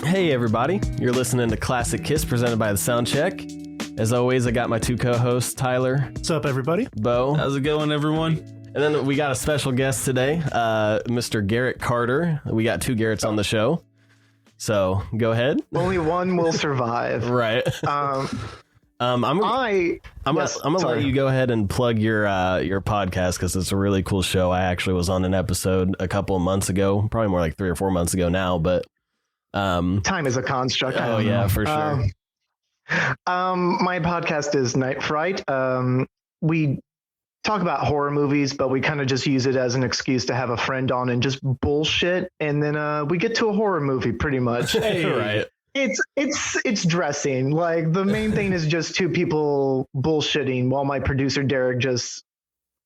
Hey everybody, you're listening to Classic Kiss presented by the Soundcheck. As always, I got my two co-hosts, Tyler. What's up, everybody? Beau. How's it going, everyone? And then we got a special guest today, Mr. Garrett Carter. We got two Garretts on the show. So go ahead. Only one will survive. Right. I'm gonna let you go ahead and plug your podcast because it's a really cool show. I actually was on an episode a couple of months ago, probably more like 3 or 4 months ago now, but time is a construct. Oh yeah, for sure. My podcast is Night Fright. We talk about horror movies, but we kind of just use it as an excuse to have a friend on and just bullshit, and then we get to a horror movie pretty much. Hey, right. It's dressing. Like the main thing is just two people bullshitting while my producer Derek just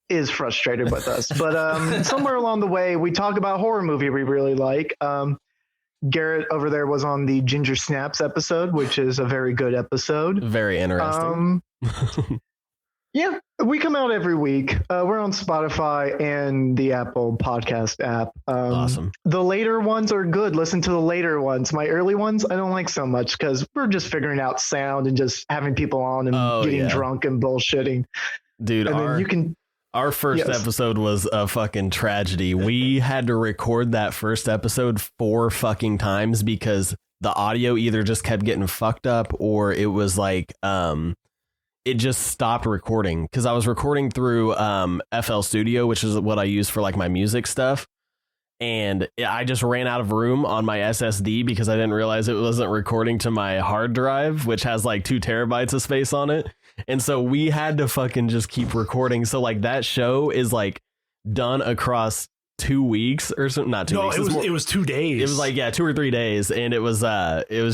is frustrated with us. But somewhere along the way, we talk about horror movie we really like. Garrett over there was on the Ginger Snaps episode, which is a very good episode. Very interesting. Yeah, we come out every week. We're on Spotify and the Apple podcast app. Awesome. The later ones are good. Listen to the later ones. My early ones, I don't like so much because we're just figuring out sound and just having people on and getting drunk and bullshitting. Dude, and our first episode was a fucking tragedy. We had to record that first episode 4 fucking times because the audio either just kept getting fucked up or it was like it just stopped recording because I was recording through FL Studio, which is what I use for like my music stuff. And I just ran out of room on my SSD because I didn't realize it wasn't recording to my hard drive, which has like 2 terabytes of space on it. And so we had to fucking just keep recording. So like that show is like done across 2 weeks or something. Not 2 weeks. It was 2 days. It was like, 2 or 3 days. And it was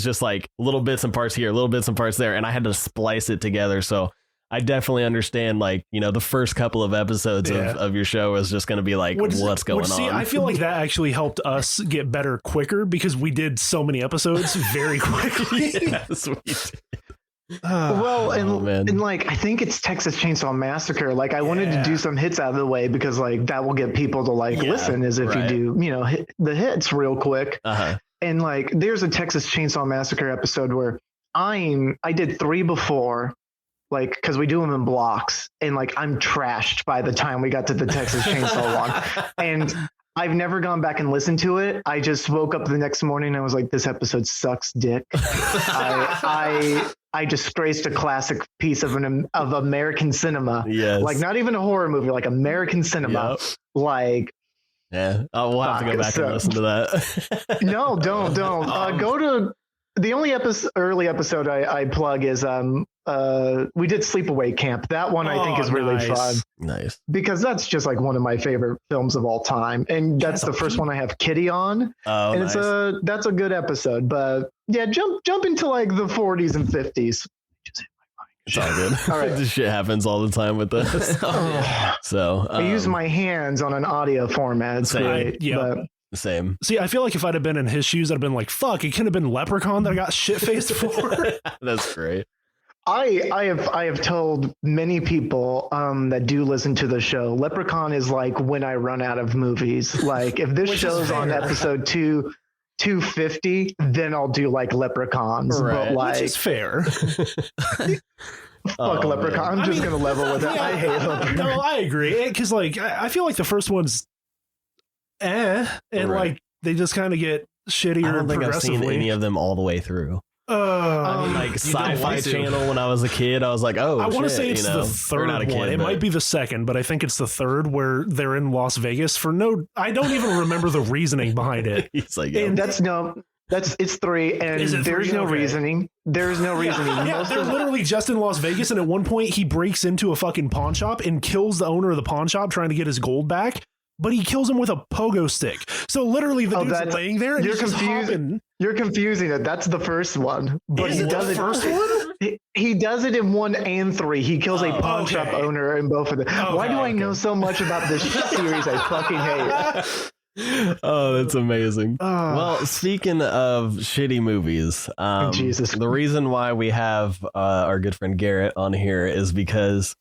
just like little bits and parts here, little bits and parts there. And I had to splice it together. So I definitely understand, like, you know, the first couple of episodes of your show is just going to be like, what's going on? I feel like that actually helped us get better quicker because we did so many episodes very quickly. Yes, we did. And like I think it's Texas Chainsaw Massacre. Like I wanted to do some hits out of the way because like that will get people to like listen as if you do, you know, hit the hits real quick. And like there's a Texas Chainsaw Massacre episode where I did 3 before, like because we do them in blocks, and like I'm trashed by the time we got to the Texas Chainsaw one, and I've never gone back and listened to it. I just woke up the next morning and I was like, this episode sucks dick. I disgraced a classic piece of American cinema. Yes. Like not even a horror movie, like American cinema. Yep. Like, yeah, we'll have to go back and listen to that. No, don't. Go to the only early episode I plug is we did Sleepaway Camp. That one I think is really fun. Nice. Because that's just like one of my favorite films of all time. And that's the first one I have Kitty on. Oh, and nice. That's a good episode. But yeah, jump into like the 40s and 50s. Just hit my mic. It's all good. All right. This shit happens all the time with us. So I use my hands on an audio format. It's great. Yeah. Same. See, I feel like if I'd have been in his shoes, I'd have been like, fuck, it could have been Leprechaun that I got shit-faced for. That's great. I have told many people that do listen to the show, Leprechaun is like when I run out of movies. Like if this show's on episode 250, then I'll do like Leprechauns. Right. But like, which is fair. Fuck Leprechaun. I'm just going to level with it. I hate Leprechaun. No, I agree. Because like, I feel like the first one's and like they just kind of get shittier. I don't think I've seen any of them all the way through. I mean, like Sci-Fi Channel when I was a kid, I was like, oh, I want to say it's the third one. It might be the second, but I think it's the third where they're in Las Vegas for I don't even remember the reasoning behind it. He's like, and it's 3, and there's no reasoning. There's no reasoning. Yeah, they're literally just in Las Vegas, and at one point he breaks into a fucking pawn shop and kills the owner of the pawn shop trying to get his gold back. But he kills him with a pogo stick. So literally the dude's laying there and you're confusing. You're confusing it. That's the first one. But he does it first one? He does it in 1 and 3. He kills a pawn shop owner in both of them. Why do I know so much about this series I fucking hate? Oh, that's amazing. Well, speaking of shitty movies, the reason why we have our good friend Garrett on here is because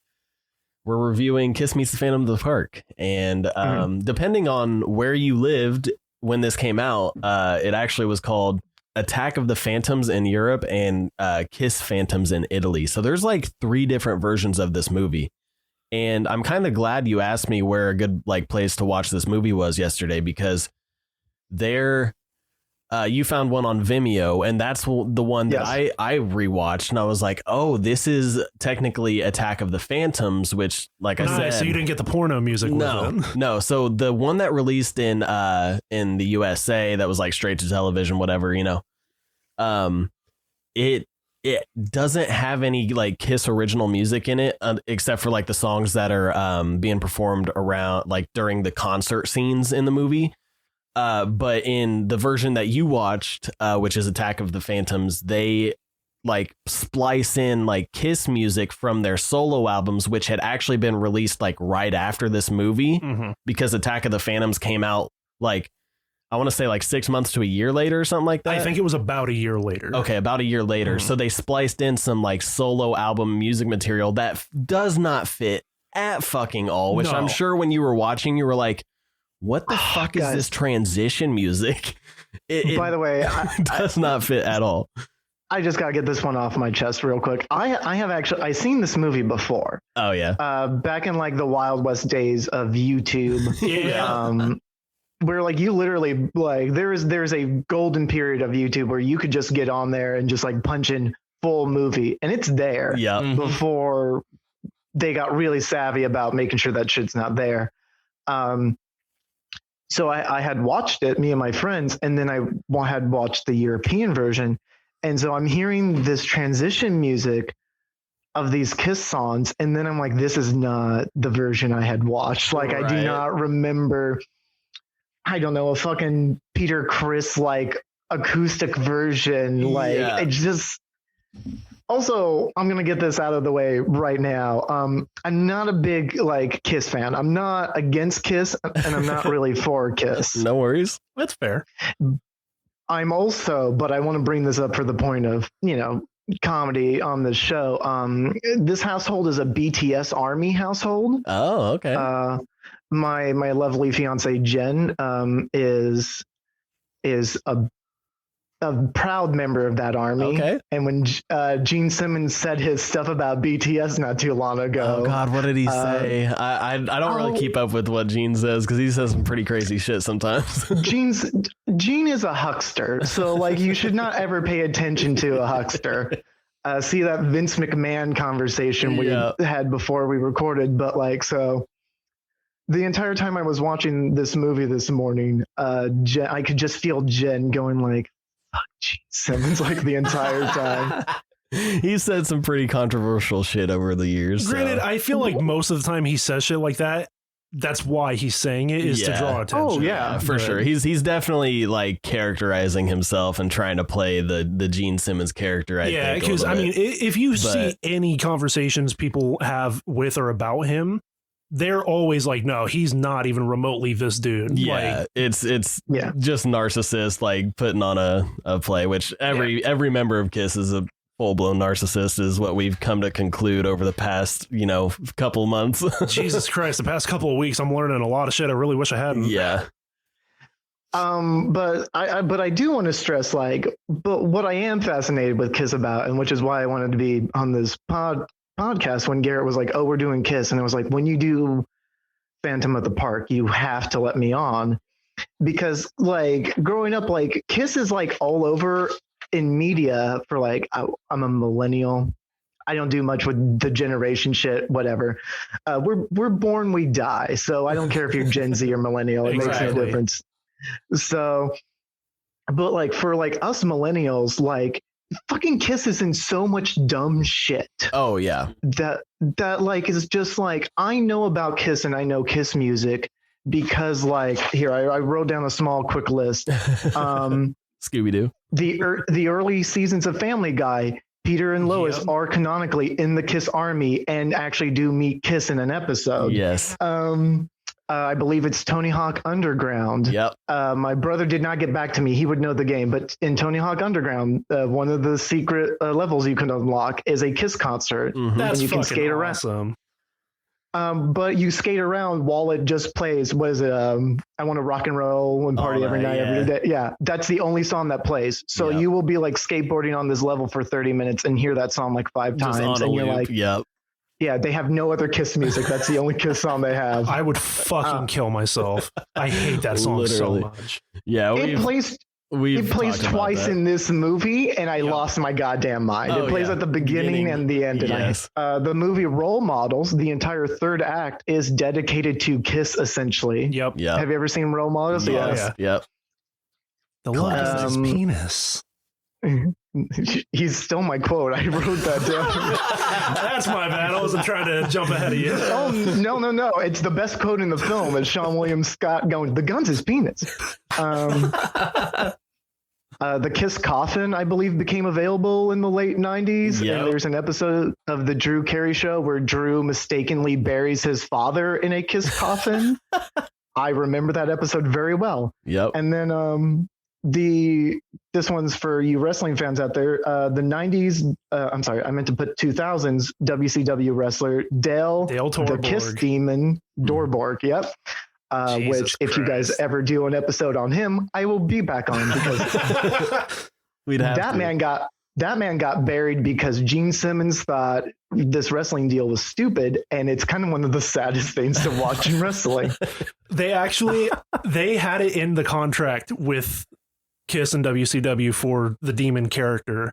we're reviewing Kiss Meets the Phantom of the Park. And depending on where you lived when this came out, it actually was called Attack of the Phantoms in Europe and Kiss Phantoms in Italy. So there's like 3 different versions of this movie. And I'm kind of glad you asked me where a good like place to watch this movie was yesterday, because you found one on Vimeo, and that's the one that I rewatched, and I was like, oh, this is technically Attack of the Phantoms, which, like I said, so you didn't get the porno music. No. So the one that released in the USA that was like straight to television, whatever, it doesn't have any like Kiss original music in it, except for like the songs that are being performed around like during the concert scenes in the movie. But in the version that you watched, which is Attack of the Phantoms, they like splice in like Kiss music from their solo albums, which had actually been released like right after this movie, because Attack of the Phantoms came out like, I want to say like 6 months to a year later or something like that. I think it was about a year later. Okay, about a year later. So they spliced in some like solo album music material that does not fit at fucking all, which I'm sure when you were watching, you were like, what the fuck is this transition music? By the way, it does not fit at all. I just got to get this one off my chest real quick. I have actually seen this movie before. Oh, yeah. Back in like the Wild West days of YouTube. Yeah. Where like you literally like there's a golden period of YouTube where you could just get on there and just like punch in full movie, and it's there. Yeah. Before they got really savvy about making sure that shit's not there. So I had watched it, me and my friends, and then I had watched the European version. And so I'm hearing this transition music of these Kiss songs, and then I'm like, this is not the version I had watched. Like, I do not remember, I don't know, a fucking Peter Criss like acoustic version. Like, it just. Also, I'm going to get this out of the way right now. I'm not a big like Kiss fan. I'm not against Kiss, and I'm not really for Kiss. No worries. That's fair. I'm also, but I want to bring this up for the point of, comedy on this show. This household is a BTS Army household. Oh, okay. My lovely fiance Jen is a proud member of that army. Okay. And when Gene Simmons said his stuff about BTS not too long ago. Oh God, what did he say? I don't really keep up with what Gene says, because he says some pretty crazy shit sometimes. Gene is a huckster, so like you should not ever pay attention to a huckster. See that Vince McMahon conversation we had before we recorded, but like so. The entire time I was watching this movie this morning, I could just feel Jen going like, fuck Gene Simmons like the entire time. He said some pretty controversial shit over the years. Granted, I feel like most of the time he says shit like that, that's why he's saying it, is to draw attention. Oh yeah, for sure. He's definitely like characterizing himself and trying to play the Gene Simmons character. Yeah, because I mean, if you see any conversations people have with or about him, they're always like, no, he's not even remotely this dude. Yeah, like, it's just narcissist like putting on a play, which every member of Kiss is a full-blown narcissist, is what we've come to conclude over the past couple months. Jesus Christ, the past couple of weeks I'm learning a lot of shit I really wish I hadn't. Yeah. But I do want to stress but what I am fascinated with Kiss about, and which is why I wanted to be on this podcast when Garrett was like, oh, we're doing Kiss, and it was like, when you do Phantom at the Park, you have to let me on, because like growing up, like Kiss is like all over in media for like, I'm a millennial, I don't do much with the generation shit, whatever. We're born, we die, so I don't care if you're Gen Z or millennial, it makes no difference. So but like for like us millennials, like fucking Kiss is in so much dumb shit. Oh yeah. That like is just like, I know about Kiss and I know Kiss music because like here I wrote down a small quick list. Scooby-Doo. The early seasons of Family Guy, Peter and Lois are canonically in the Kiss Army and actually do meet Kiss in an episode. Yes. I believe it's Tony Hawk Underground. Yep. My brother did not get back to me. He would know the game, but in Tony Hawk Underground, one of the secret levels you can unlock is a Kiss concert. Mm-hmm. That's and you can skate around. Awesome. But you skate around while it just plays. What is it? I want to rock and roll and party every night, every day. Yeah, that's the only song that plays. So you will be like skateboarding on this level for 30 minutes and hear that song like 5 times, and you're like, yeah, they have no other Kiss music. That's the only Kiss song they have. I would fucking kill myself. I hate that song so much. Yeah, it plays twice in this movie, and I lost my goddamn mind. It plays at the beginning and the end. Yes. The movie Role Models, the entire third act is dedicated to Kiss, essentially. Yep. Have you ever seen Role Models? Yes. Yep. The love is his penis. He's still my quote. I wrote that down. That's my bad. I wasn't trying to jump ahead of you. Oh, no. It's the best quote in the film. It's Sean William Scott going, "The gun's his penis." The Kiss coffin, I believe, became available in the late 90s. Yep. And there's an episode of the Drew Carey Show where Drew mistakenly buries his father in a Kiss coffin. I remember that episode very well. Yep. And then this one's for you wrestling fans out there. The 90s, I'm sorry, I meant to put 2000s WCW wrestler Dale the Kiss Demon Dorborg. Yep. Which, if you guys ever do an episode on him, I will be back on, because that man got buried because Gene Simmons thought this wrestling deal was stupid, and it's kind of one of the saddest things to watch in wrestling. They had it in the contract with Kiss and WCW for the Demon character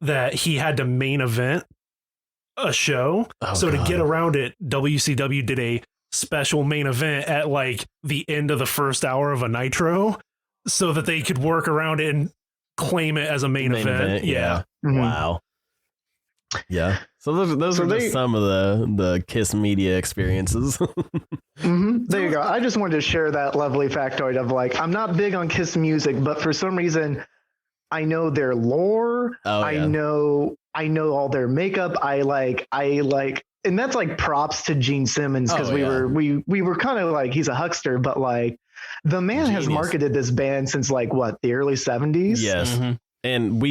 that he had to main event a show. To get around it, WCW did a special main event at like the end of the first hour of a Nitro so that they could work around it and claim it as a main event. Yeah. Mm-hmm. Wow. Yeah. So those are just some of the Kiss media experiences. Mm-hmm. There you go. I just wanted to share that lovely factoid of like, I'm not big on Kiss music, but for some reason I know their lore. I know all their makeup. I like, and that's like props to Gene Simmons, because we were kind of like, he's a huckster, but like the man has marketed this band since like what, the early 70s. Yes. Mm-hmm. And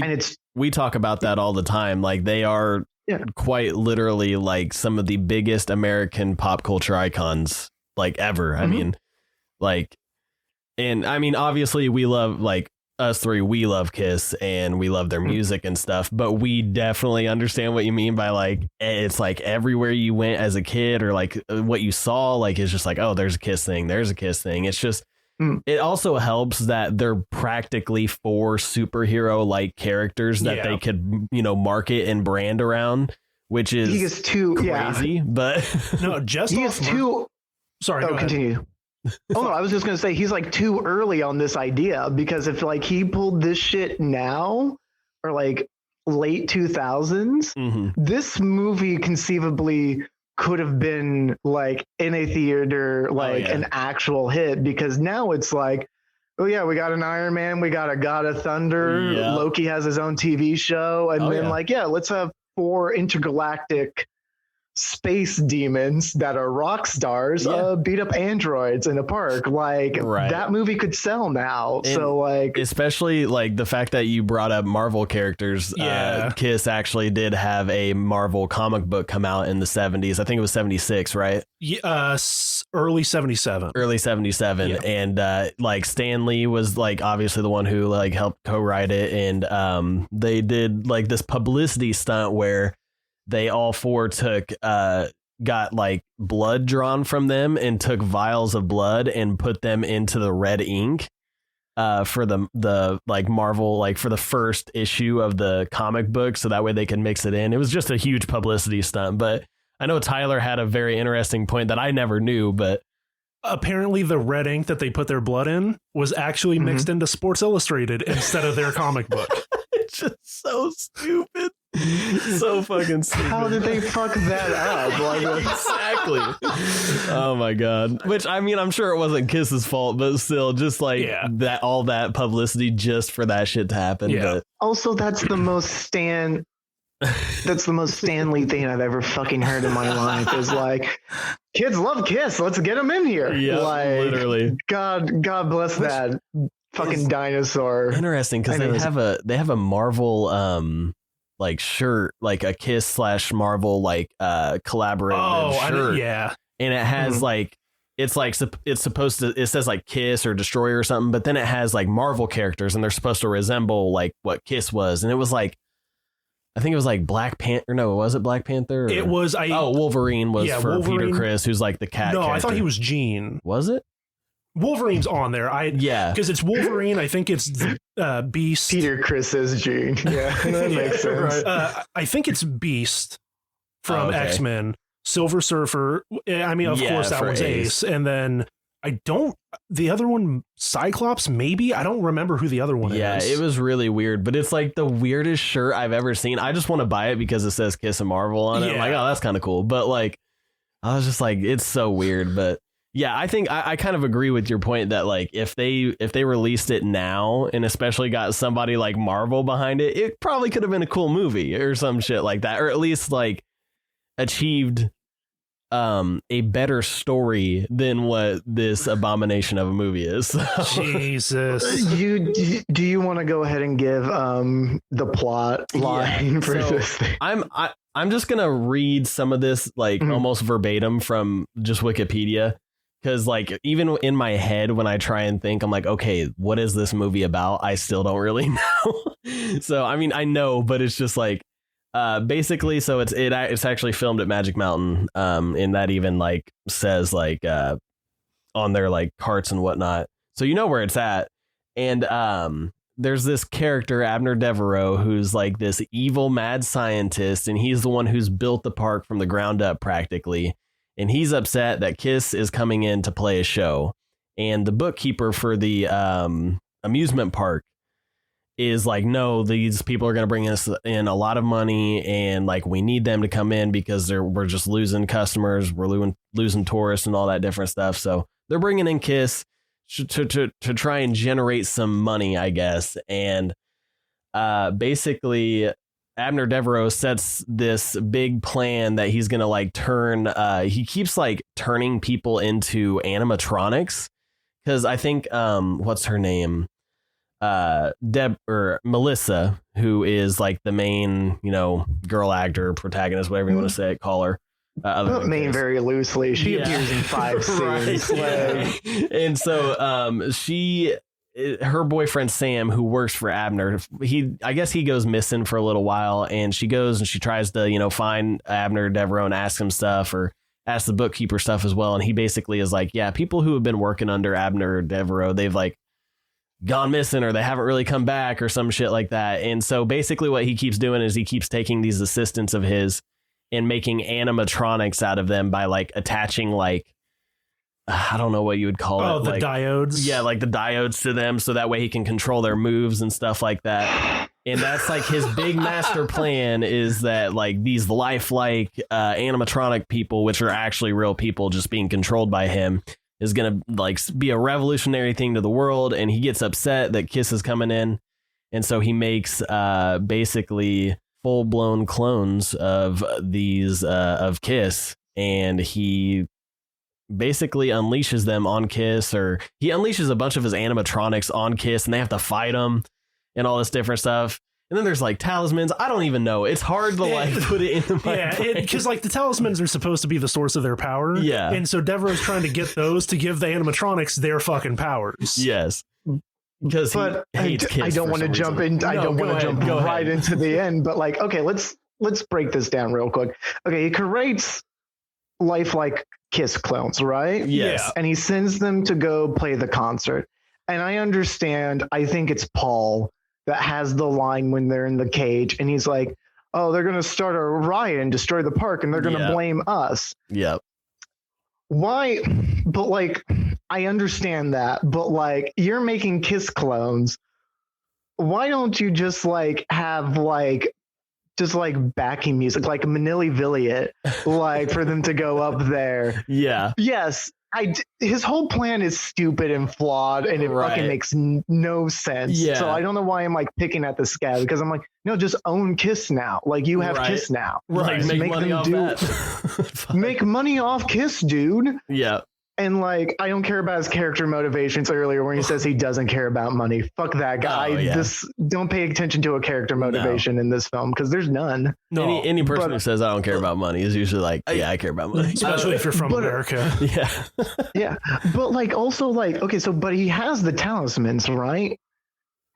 we talk about that all the time. Like they are quite literally like some of the biggest American pop culture icons like ever. Mm-hmm. I mean, like, and I mean, obviously we love, like, us three, we love Kiss and we love their music and stuff, but we definitely understand what you mean by like, it's like everywhere you went as a kid, or like what you saw, like, it's just like, oh, there's a Kiss thing. It's just, it also helps that they're practically 4 superhero like characters that they could, market and brand around, which is he is too crazy, but no, just he is too. Sorry, go continue. Oh no, I was just gonna say he's like too early on this idea, because if like he pulled this shit now or like late 2000s, this movie conceivably could have been like in a theater, like an actual hit, because now it's like, oh yeah, we got an Iron Man, we got a God of Thunder, Loki has his own TV show, and let's have 4 intergalactic space demons that are rock stars beat up androids in a park. Like that movie could sell now. And so like, especially like the fact that you brought up Marvel characters. Kiss actually did have a Marvel comic book come out in the 70s. I think it was 76, right? Early 77. And like Stan Lee was like obviously the one who like helped co-write it, and they did like this publicity stunt where they all 4 got like blood drawn from them and took vials of blood and put them into the red ink for the like Marvel, like for the first issue of the comic book, so that way they could mix it in. It was just a huge publicity stunt. But I know Tyler had a very interesting point that I never knew, but apparently the red ink that they put their blood in was actually mixed into Sports Illustrated instead of their comic book. It's just so stupid. So fucking stupid. How did they fuck that up? Like, exactly. Oh my god. Which, I mean, I'm sure it wasn't Kiss's fault, but still, just like that, all that publicity just for that shit to happen. Yeah. But also, that's the most Stanley thing I've ever fucking heard in my life. Is like, kids love Kiss, let's get them in here. Yeah, like, literally. God bless that fucking dinosaur. Interesting, because they have a Marvel like shirt, like a Kiss / Marvel like collaborative shirt. and it has like it's supposed to, it says like Kiss or Destroyer or something, but then it has like Marvel characters and they're supposed to resemble like what Kiss was, and it was like, I think it was like Black Panther. No, was it Black Panther? It was. Wolverine was for Wolverine, Peter Criss, who's like the cat. No, character. I thought he was Jean. Was it? Wolverine's on there. Because it's Wolverine. I think it's Beast. Peter Criss is Jean. Yeah, that makes sense. I think it's Beast from X-Men. Silver Surfer. I mean, of course, that one's Ace. And then the other one, Cyclops, maybe? I don't remember who the other one is. Yeah, it was really weird, but it's like the weirdest shirt I've ever seen. I just want to buy it because it says Kiss and Marvel on it. Yeah. I'm like, oh, that's kind of cool. But like, I was just like, it's so weird. But yeah, I think I kind of agree with your point that like if they released it now and especially got somebody like Marvel behind it, it probably could have been a cool movie or some shit like that, or at least like achieved a better story than what this abomination of a movie is. Jesus. Do you want to go ahead and give the plot line for this thing? I'm just gonna read some of this like almost verbatim from just Wikipedia, because like even in my head when I try and think, I'm like, okay, what is this movie about? I still don't really know. So I mean, I know, but it's just like basically, so it's actually filmed at Magic Mountain, and that even like says like on their like carts and whatnot, so you know where it's at. And there's this character, Abner Devereaux, who's like this evil mad scientist, and he's the one who's built the park from the ground up practically, and he's upset that Kiss is coming in to play a show, and the bookkeeper for the amusement park is like, no, these people are going to bring us in a lot of money, and like we need them to come in because we're just losing customers, we're losing tourists and all that different stuff. So they're bringing in Kiss to try and generate some money, I guess. And basically Abner Devereaux sets this big plan that he's going to like he keeps like turning people into animatronics, because I think what's her name? Melissa, who is like the main, girl actor, protagonist, whatever you want to say, call her. Main very loosely. She appears in 5 scenes. Right. And so her boyfriend Sam, who works for Abner, I guess he goes missing for a little while, and she goes and she tries to, find Abner Devereaux and ask him stuff, or ask the bookkeeper stuff as well. And he basically is like, yeah, people who have been working under Abner Devereaux, they've like gone missing, or they haven't really come back, or some shit like that. And so basically what he keeps doing is he keeps taking these assistants of his and making animatronics out of them by like attaching like, I don't know what you would call it. Oh, the diodes. Yeah, like the diodes to them, so that way he can control their moves and stuff like that. And that's like his big master plan, is that like these lifelike animatronic people, which are actually real people just being controlled by him, is going to like be a revolutionary thing to the world. And he gets upset that Kiss is coming in. And so he makes basically full blown clones of these of Kiss. And he basically unleashes them on Kiss, or he unleashes a bunch of his animatronics on Kiss, and they have to fight him and all this different stuff. And then there's like talismans. I don't even know. It's hard to like put it into my brain. Because like the talismans are supposed to be the source of their power. Yeah. And so Devereaux's trying to get those to give the animatronics their fucking powers. Yes. Because I don't want to jump in. I don't want to jump right into the end. But like, okay, let's break this down real quick. Okay, he creates lifelike Kiss clones, right? Yes. Yeah. And he sends them to go play the concert. And I understand. I think it's Paul that has the line when they're in the cage, and he's like, oh, they're going to start a riot and destroy the park, and they're going to blame us. Yep. Why? But like, I understand that, but like, you're making Kiss clones. Why don't you just like have like, just like backing music, like Manili Villiet, like for them to go up there? Yeah. Yes. His whole plan is stupid and flawed, and it fucking makes no sense. Yeah. So I don't know why I'm like picking at this guy, because I'm like, no, just own Kiss now. Like you have Kiss now. Right. Make money off that. Make money off Kiss, dude. Yeah. And like, I don't care about his character motivations earlier when he says he doesn't care about money. Fuck that guy. This don't pay attention to a character motivation in this film because there's none. No, any person who says I don't care about money is usually like, yeah, I care about money. Especially if you're from America. Yeah. Yeah. But like also like, okay, so but he has the talismans, right?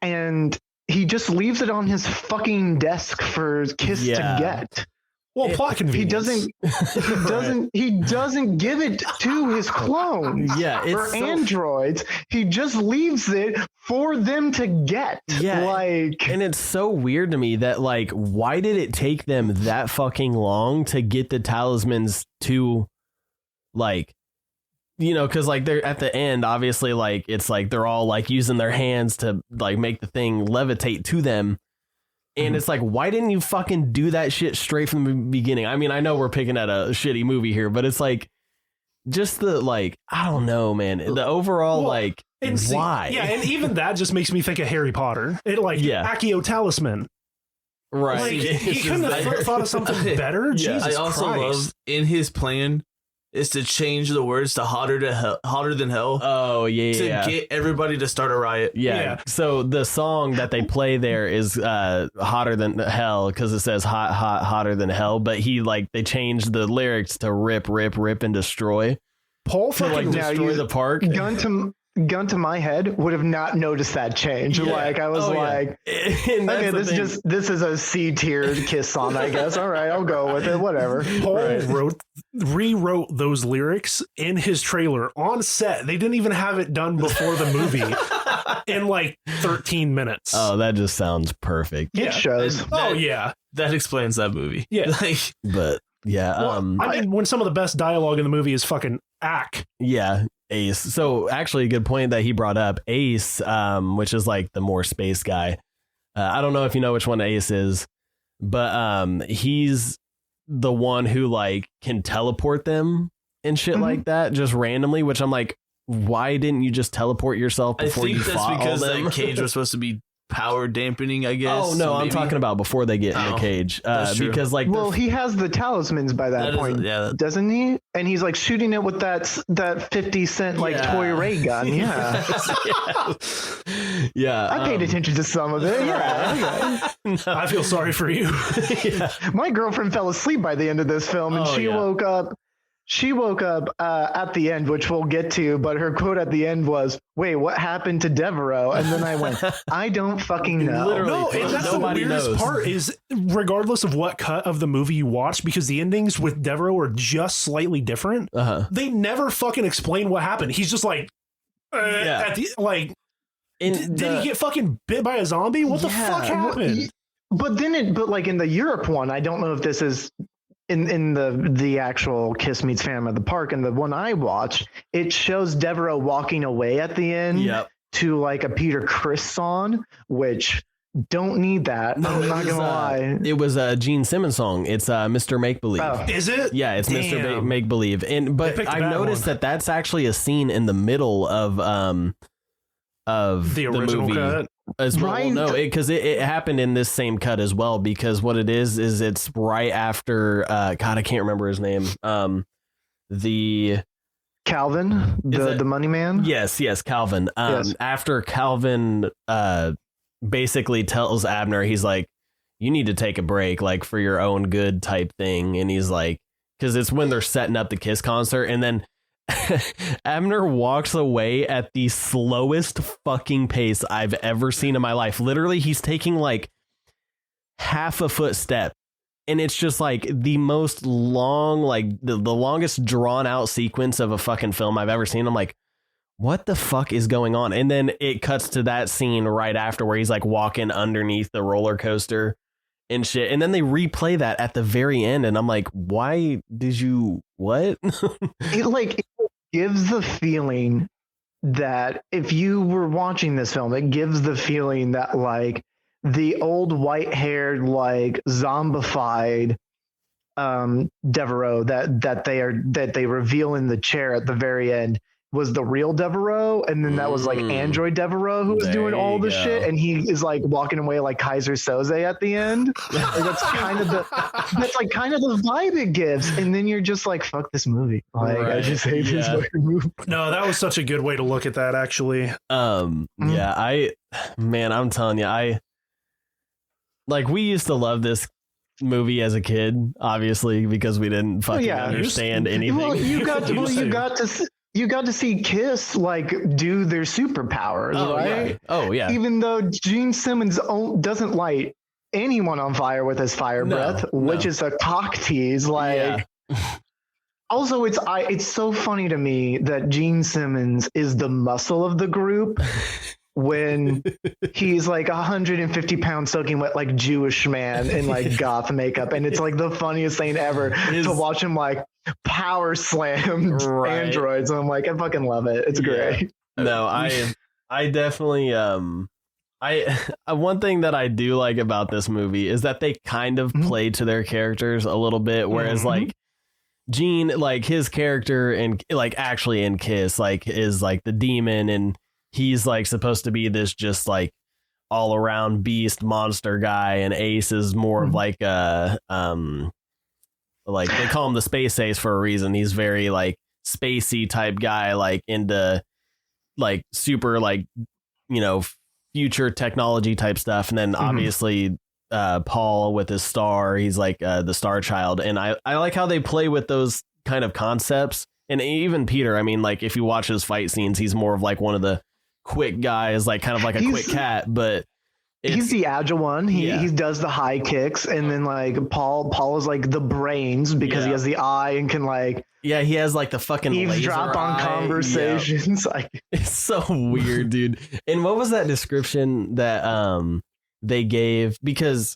And he just leaves it on his fucking desk for Kiss to get. Well, plot convenience. He doesn't give it to his clones or androids. He just leaves it for them to get. Yeah. Like, and it's so weird to me that like, why did it take them that fucking long to get the talismans to like, you know, because like they're at the end, obviously, like it's like they're all like using their hands to like make the thing levitate to them. And it's like, why didn't you fucking do that shit straight from the beginning? I mean, I know we're picking at a shitty movie here, but it's like just the like, I don't know, man. The overall like, why? Yeah, and even that just makes me think of Harry Potter. It like Accio Talisman. Right. Like, he couldn't have thought of something better. Jesus I also love in his plan is to change the words to hotter than hell. Oh yeah, to get everybody to start a riot. Yeah. So the song that they play there is hotter than hell because it says hotter than hell. But they changed the lyrics to rip and destroy. Paul fucking destroy the park. Gun to my head would have not noticed that change. Yeah. Like I was okay, this is a C-tiered Kiss song, I guess. All right, I'll go with it. Whatever. Paul rewrote those lyrics in his trailer on set. They didn't even have it done before the movie in like 13 minutes. Oh, that just sounds perfect. It shows. That explains that movie. Yeah. But yeah, I mean, when some of the best dialogue in the movie is fucking Ack. Yeah. Ace. So actually a good point that he brought up, Ace, which is like the more space guy. I don't know if you know which one Ace is, but he's the one who like can teleport them and shit like that just randomly, which I'm like, why didn't you just teleport yourself before you fought all them? I think that's because that cage was supposed to be power dampening, I guess. Oh no, I'm talking about before they get in the cage. Because like, he has the talismans by that point, doesn't he? And he's like shooting it with that 50-cent like toy ray gun. Yeah. I paid attention to some of it. Yeah. I feel sorry for you. My girlfriend fell asleep by the end of this film, and she woke up. She woke up at the end, which we'll get to, but her quote at the end was, "Wait, what happened to Devereaux?" And then I went, "I don't fucking know." Literally, no, and that's the weirdest part is, regardless of what cut of the movie you watch, because the endings with Devereaux are just slightly different, they never fucking explain what happened. He's just like, at the, like, did he get fucking bit by a zombie? What the fuck happened? But like in the Europe one, I don't know if this is in the actual Kiss Meets Phantom of the Park, and the one I watched, it shows Devereaux walking away at the end to like a Peter Criss song, which don't need that. No, I'm not gonna lie. It was a Gene Simmons song. It's Mr. Make Believe. Is it? Yeah, it's Mr. Make Believe. But I noticed that that's actually a scene in the middle of the original movie cut. As well. Right. No, because it happened in this same cut as well, because what it is it's right after God, I can't remember his name. The Calvin, the money man. Yes, Calvin. After Calvin basically tells Abner, he's like, you need to take a break, like for your own good type thing. And he's like, because it's when they're setting up the Kiss concert, and then Abner walks away at the slowest fucking pace I've ever seen in my life. Literally, he's taking like half a foot step, and it's just like the most long, like the longest drawn out sequence of a fucking film I've ever seen. I'm like, what the fuck is going on? And then it cuts to that scene right after where he's like walking underneath the roller coaster and shit. And then they replay that at the very end. And I'm like, why did you, what? it gives the feeling that if you were watching this film, it gives the feeling that like the old white haired, like zombified Devereaux that they reveal in the chair at the very end, was the real Devereaux, and then that was like Android Devereaux who was doing all the shit, and he is like walking away like Kaiser Soze at the end. Like, that's kind of the vibe it gives, and then you're just like, fuck this movie. Like I just hate this fucking movie. No, that was such a good way to look at that, actually. I'm telling you, we used to love this movie as a kid, obviously, because we didn't fucking understand anything. Well, you got to see Kiss like do their superpowers, right? Yeah. Oh yeah. Even though Gene Simmons doesn't light anyone on fire with his fire breath, which is a cock tease. Like, also, it's so funny to me that Gene Simmons is the muscle of the group. When he's like 150 pounds soaking wet like Jewish man in like goth makeup, and it's like the funniest thing ever to watch him like power slam androids. I'm like, I fucking love it. It's great. No, I definitely one thing that I do like about this movie is that they kind of play to their characters a little bit, whereas like Gene, like his character and like actually in Kiss like is like the demon, and he's like supposed to be this just like all around beast monster guy, and Ace is more of like a like they call him the Space Ace for a reason. He's very like spacey type guy, like into like super like, you know, future technology type stuff. And then obviously Paul with his star, he's like the Star Child, and I like how they play with those kind of concepts. And even Peter, I mean, like if you watch his fight scenes, he's more of like one of the quick guys, like kind of like a quick cat, but he's the agile one. He does the high kicks, and then like Paul is like the brains because he has the eye and can like he has like the fucking eavesdrop on conversations. Like it's so weird, dude. And what was that description that they gave? Because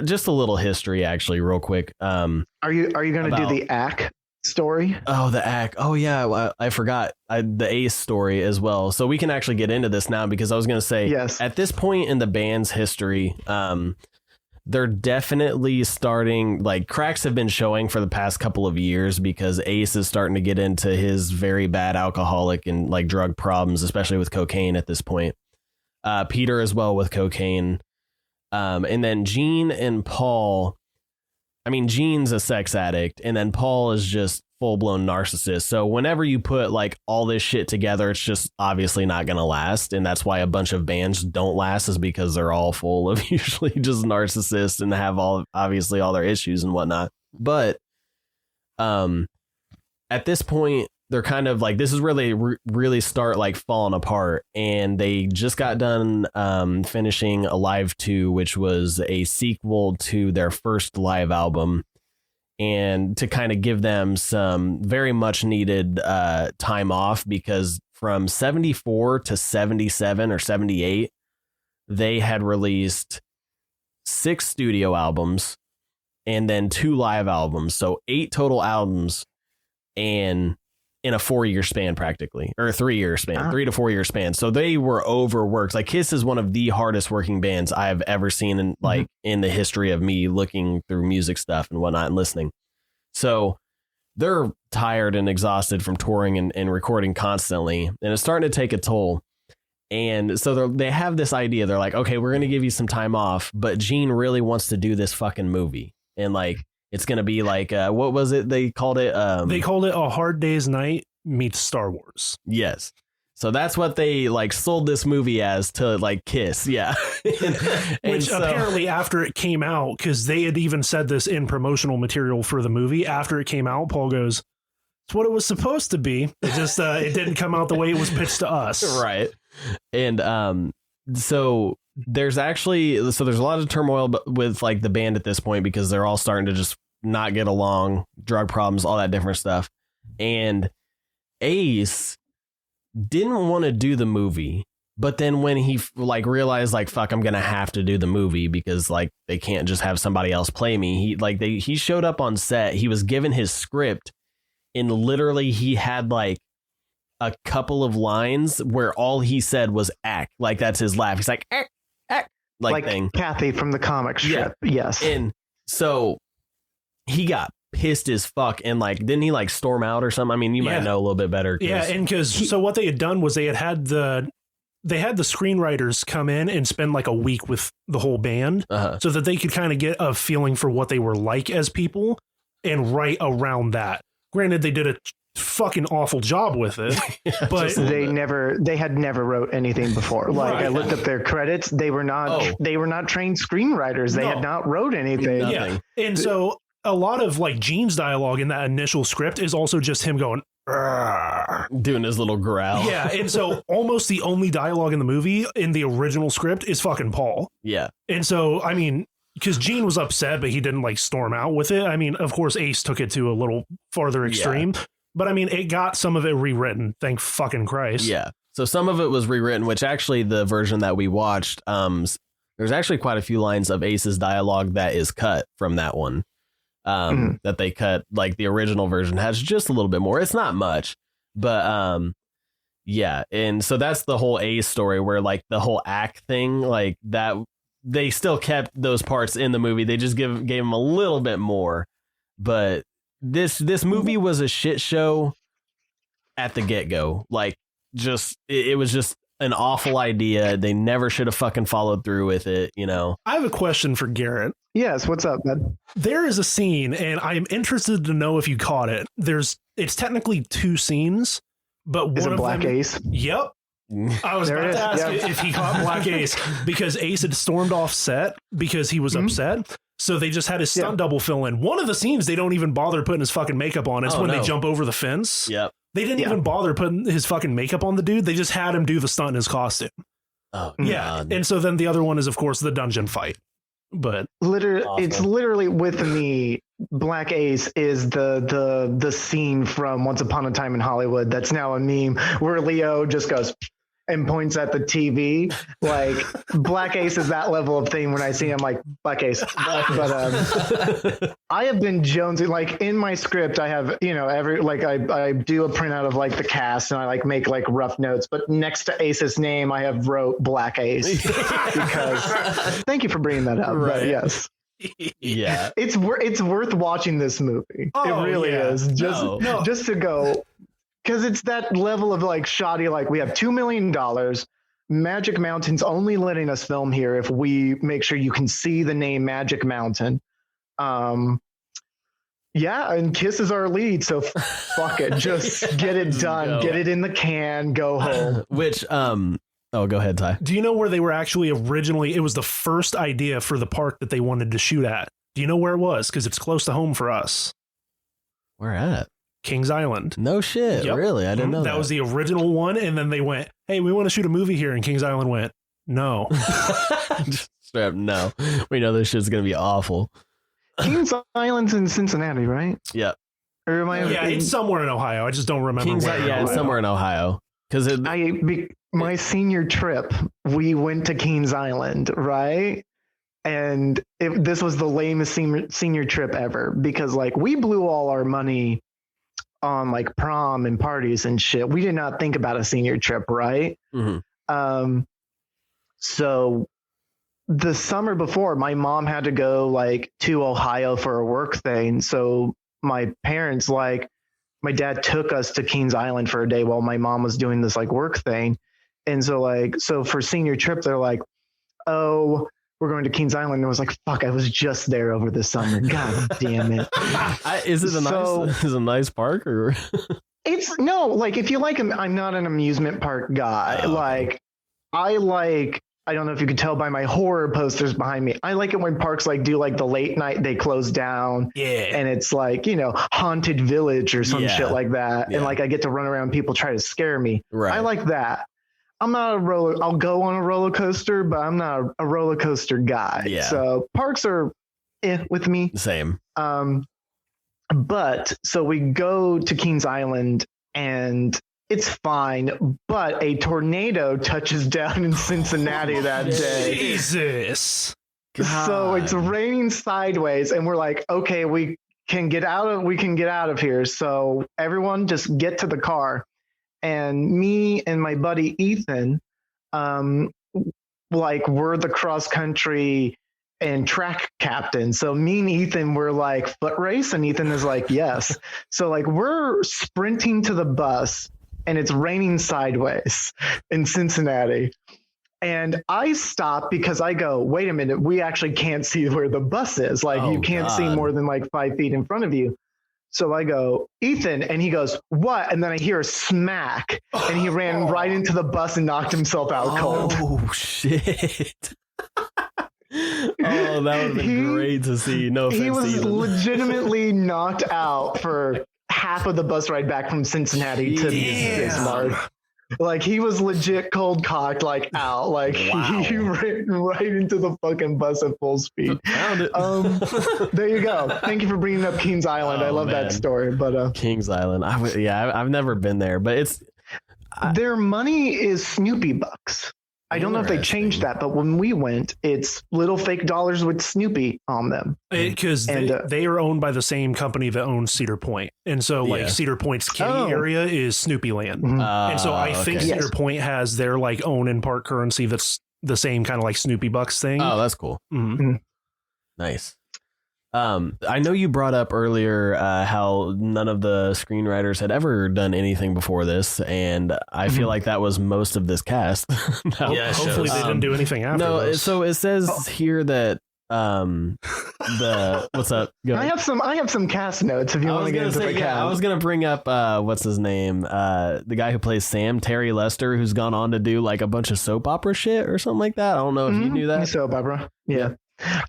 just a little history, actually, real quick. Are you going to do the ACK story? Oh, the ACK. Oh yeah, I forgot the Ace story as well. So we can actually get into this now, because I was going to say, at this point in the band's history, they're definitely starting, like cracks have been showing for the past couple of years, because Ace is starting to get into his very bad alcoholic and like drug problems, especially with cocaine at this point. Peter as well with cocaine. And then Gene and Paul, I mean, Gene's a sex addict, and then Paul is just full-blown narcissist. So whenever you put like all this shit together, it's just obviously not going to last. And that's why a bunch of bands don't last, is because they're all full of usually just narcissists and have obviously all their issues and whatnot. But at this point, they're kind of like, this is where they really start like falling apart. And they just got done finishing Alive 2, which was a sequel to their first live album, and to kind of give them some very much needed time off, because from 74 to 77 or 78, they had released 6 studio albums and then 2 live albums. So 8 total albums, and in a 4-year span, practically, or a 3-year span, 3 to 4 year span. So they were overworked. Like Kiss is one of the hardest working bands I've ever seen in like in the history of me looking through music stuff and whatnot and listening. So they're tired and exhausted from touring and recording constantly, and it's starting to take a toll. And so they have this idea. They're like, okay, we're going to give you some time off, but Gene really wants to do this fucking movie. And like, it's going to be like, what was it? They called it A Hard Day's Night meets Star Wars. Yes. So that's what they like sold this movie as to like Kiss. Yeah. Which apparently after it came out, because they had even said this in promotional material for the movie, after it came out, Paul goes, it's what it was supposed to be. It just, it didn't come out the way it was pitched to us. Right. And so there's a lot of turmoil with like the band at this point, because they're all starting to just not get along, drug problems, all that different stuff. And Ace didn't want to do the movie, but then when he like realized like, fuck, I'm gonna have to do the movie, because like they can't just have somebody else play me. He showed up on set. He was given his script, and literally he had like a couple of lines where all he said was act. Like that's his laugh. He's like act, like thing. Kathy from the comic strip. Yeah. Yes. And so he got pissed as fuck, and like didn't he like storm out or something? I mean, you might know a little bit better. Yeah, and because so what they had done was they had the screenwriters come in and spend like a week with the whole band so that they could kind of get a feeling for what they were like as people and write around that. Granted, they did a fucking awful job with it, but they had never wrote anything before. Like I looked up their credits. They were not trained screenwriters. They had not wrote anything. Yeah. And so a lot of like Gene's dialogue in that initial script is also just him going, doing his little growl. Yeah, and so almost the only dialogue in the movie in the original script is fucking Paul. Yeah. And so, I mean, because Gene was upset, but he didn't like storm out with it. I mean, of course, Ace took it to a little farther extreme, but I mean, it got some of it rewritten. Thank fucking Christ. Yeah. So some of it was rewritten, which actually the version that we watched, there's actually quite a few lines of Ace's dialogue that is cut from that one. That they cut. Like the original version has just a little bit more. It's not much, but yeah. And so that's the whole Ace story, where like the whole act thing, like that, they still kept those parts in the movie. They just gave him a little bit more. But this movie was a shit show at the get-go. Like just it was just an awful idea. They never should have fucking followed through with it, you know. I have a question for Garrett. Yes, what's up, man? There is a scene, and I'm interested to know if you caught it. It's technically two scenes, but is one it of Black them, Ace? Yep. I was about to ask if he caught Black Ace, because Ace had stormed off set because he was upset. So they just had his stunt double fill in. One of the scenes they don't even bother putting his fucking makeup on. It's when they jump over the fence. Yep. They didn't even bother putting his fucking makeup on the dude. They just had him do the stunt in his costume. Oh, yeah. God. And so then the other one is, of course, the dungeon fight. But literally, it's literally with me. Black Ace is the scene from Once Upon a Time in Hollywood that's now a meme, where Leo just goes and points at the TV. Like Black Ace is that level of thing. When I see him, like Black Ace. But I have been jonesing. Like in my script, I have I do a printout of like the cast, and I like make like rough notes. But next to Ace's name, I have wrote Black Ace because. Thank you for bringing that up. Right. But yes. Yeah, it's worth watching this movie. It really is. Just to go. Because it's that level of like shoddy, like we have $2 million. Magic Mountain's only letting us film here if we make sure you can see the name Magic Mountain. And Kiss is our lead, so fuck it. Just get it done. Get it in the can, go home. Which, go ahead, Ty. Do you know where they were actually originally? It was the first idea for the park that they wanted to shoot at. Do you know where it was? Because it's close to home for us. Where at? Kings Island. No shit. Yep. Really? I didn't know that. That was the original one. And then they went, hey, we want to shoot a movie here. And Kings Island went, no. Just straight up, no. We know this shit's going to be awful. Kings Island's in Cincinnati, right? Yeah. Or am I it's somewhere in Ohio. I just don't remember where. It's somewhere in Ohio. Because my senior trip, we went to Kings Island, right? And this was the lamest senior trip ever, because like we blew all our money on like prom and parties and shit. We did not think about a senior trip, right? Mm-hmm. So the summer before, my mom had to go like to Ohio for a work thing. So my parents, like my dad took us to Kings Island for a day while my mom was doing this like work thing. And so for senior trip, they're like, oh, we're going to Kings Island. And I was like, fuck, I was just there over the summer. God damn it. Is it a nice park or? It's no, like if you like, I'm not an amusement park guy. Like I don't know if you could tell by my horror posters behind me. I like it when parks like do like the late night, they close down. Yeah. And it's like, Haunted Village or some shit like that. Yeah. And like I get to run around, people try to scare me. Right. I like that. I'm not I'll go on a roller coaster, but I'm not a roller coaster guy. Yeah. So parks are with me. Same. But so we go to Kings Island and it's fine, but a tornado touches down in Cincinnati that day. Jesus. God. So it's raining sideways and we're like, okay, we can get out of here. So everyone just get to the car. And me and my buddy Ethan, we're the cross country and track captain. So me and Ethan were like, foot race, and Ethan is like, yes. So like we're sprinting to the bus and it's raining sideways in Cincinnati. And I stop because I go, wait a minute, we actually can't see where the bus is. Like you can't see more than like 5 feet in front of you. So I go, Ethan, and he goes, what? And then I hear a smack, and he ran right into the bus and knocked himself out cold. Oh, shit. Oh, that would have been great to see. No offense. He was legitimately knocked out for half of the bus ride back from Cincinnati to Bismarck. Like he was legit cold cocked, like out, like he ran right into the fucking bus at full speed. There you go. Thank you for bringing up Kings Island. I love that story. But Kings Island, I've never been there, but it's their money is Snoopy bucks. I don't know if they changed that, but when we went, it's little fake dollars with Snoopy on them. Because they are owned by the same company that owns Cedar Point. And so like Cedar Point's kitty area is Snoopy Land. And so I think Cedar Point has their like own and part currency that's the same kind of like Snoopy Bucks thing. Oh, that's cool. Nice. I know you brought up earlier how none of the screenwriters had ever done anything before this, and I feel like that was most of this cast. Hopefully they didn't do anything after this. So it says here that what's up? Go I have some cast notes if you want to get into the cast. I was gonna bring up what's his name, the guy who plays Sam, Terry Lester, who's gone on to do like a bunch of soap opera shit or something like that. I don't know if you knew that. Soap opera, yeah.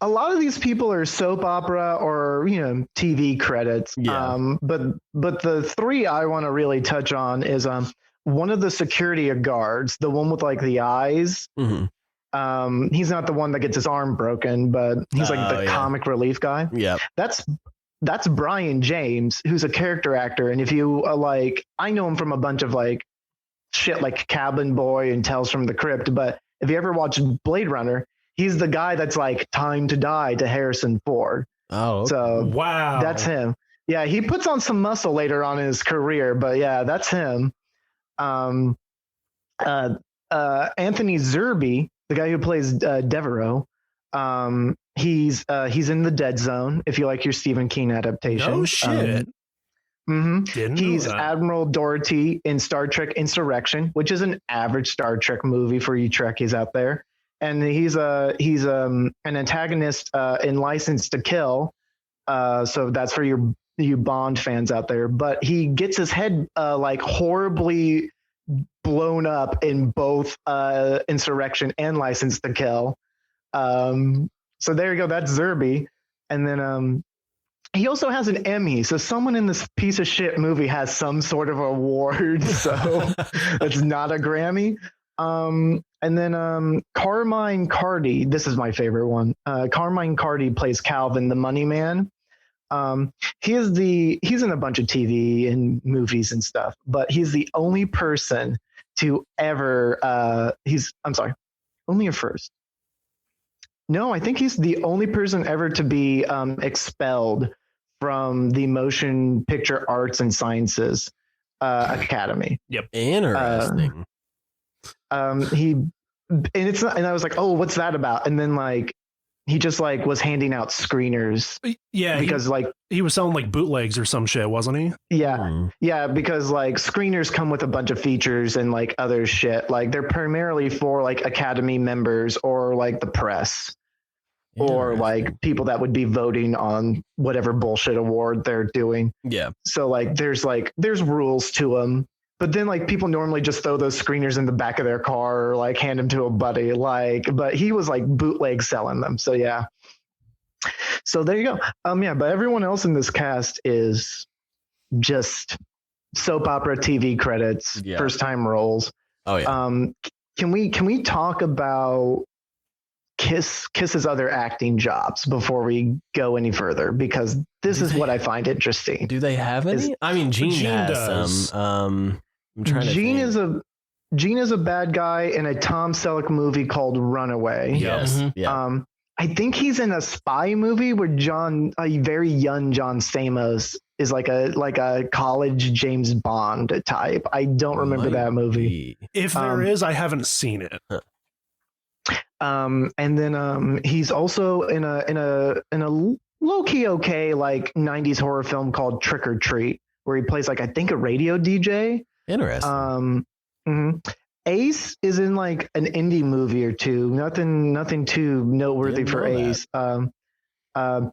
A lot of these people are soap opera or TV credits. But the three I want to really touch on is one of the security guards, the one with like the eyes. He's not the one that gets his arm broken, but he's like the comic relief guy. Yeah, that's Brian James, who's a character actor, and if you I know him from a bunch of like shit like Cabin Boy and Tales from the Crypt, but if you ever watched Blade Runner, he's the guy that's like Time to Die to Harrison Ford. Oh, okay. So wow, that's him. Yeah, he puts on some muscle later on in his career, but yeah, that's him. Anthony Zerbe, the guy who plays Devereaux, he's in The Dead Zone. If you like your Stephen King adaptation. No shit. He's Admiral Doherty in Star Trek Insurrection, which is an average Star Trek movie for you Trekkies out there. And he's an antagonist in License to Kill, so that's for you Bond fans out there. But he gets his head like horribly blown up in both Insurrection and License to Kill. So there you go. That's Zerbe, and then he also has an Emmy. So someone in this piece of shit movie has some sort of award. So it's not a Grammy. And then Carmine Cardi, this is my favorite one. Carmine Cardi plays Calvin, the money man. He's in a bunch of TV and movies and stuff, but he's the only person to ever only a first. No, I think he's the only person ever to be expelled from the Motion Picture Arts and Sciences Academy. Yep. Interesting. And I was like, oh, what's that about? And then like he just like was handing out screeners. Yeah, because he was selling like bootlegs or some shit, wasn't he? Yeah, because like screeners come with a bunch of features and like other shit. Like they're primarily for like Academy members or like the press or like people that would be voting on whatever bullshit award they're doing. Yeah. So like there's rules to them. But then like people normally just throw those screeners in the back of their car or like hand them to a buddy, but he was like bootleg selling them. So yeah. So there you go. But everyone else in this cast is just soap opera TV credits, first time roles. Oh yeah. Can we talk about Kiss's other acting jobs before we go any further? Because this is what I find interesting. Do they have any? I mean, Gene has does. some. I'm trying to think. Gene is a bad guy in a Tom Selleck movie called Runaway. Yes. Yeah. I think he's in a spy movie where a very young John Stamos is like a college James Bond type. I don't remember that movie. If there is, I haven't seen it. And then he's also in a low key okay like 90s horror film called Trick or Treat, where he plays like I think a radio DJ. Interesting. Ace is in like an indie movie or two. Nothing too noteworthy for Ace.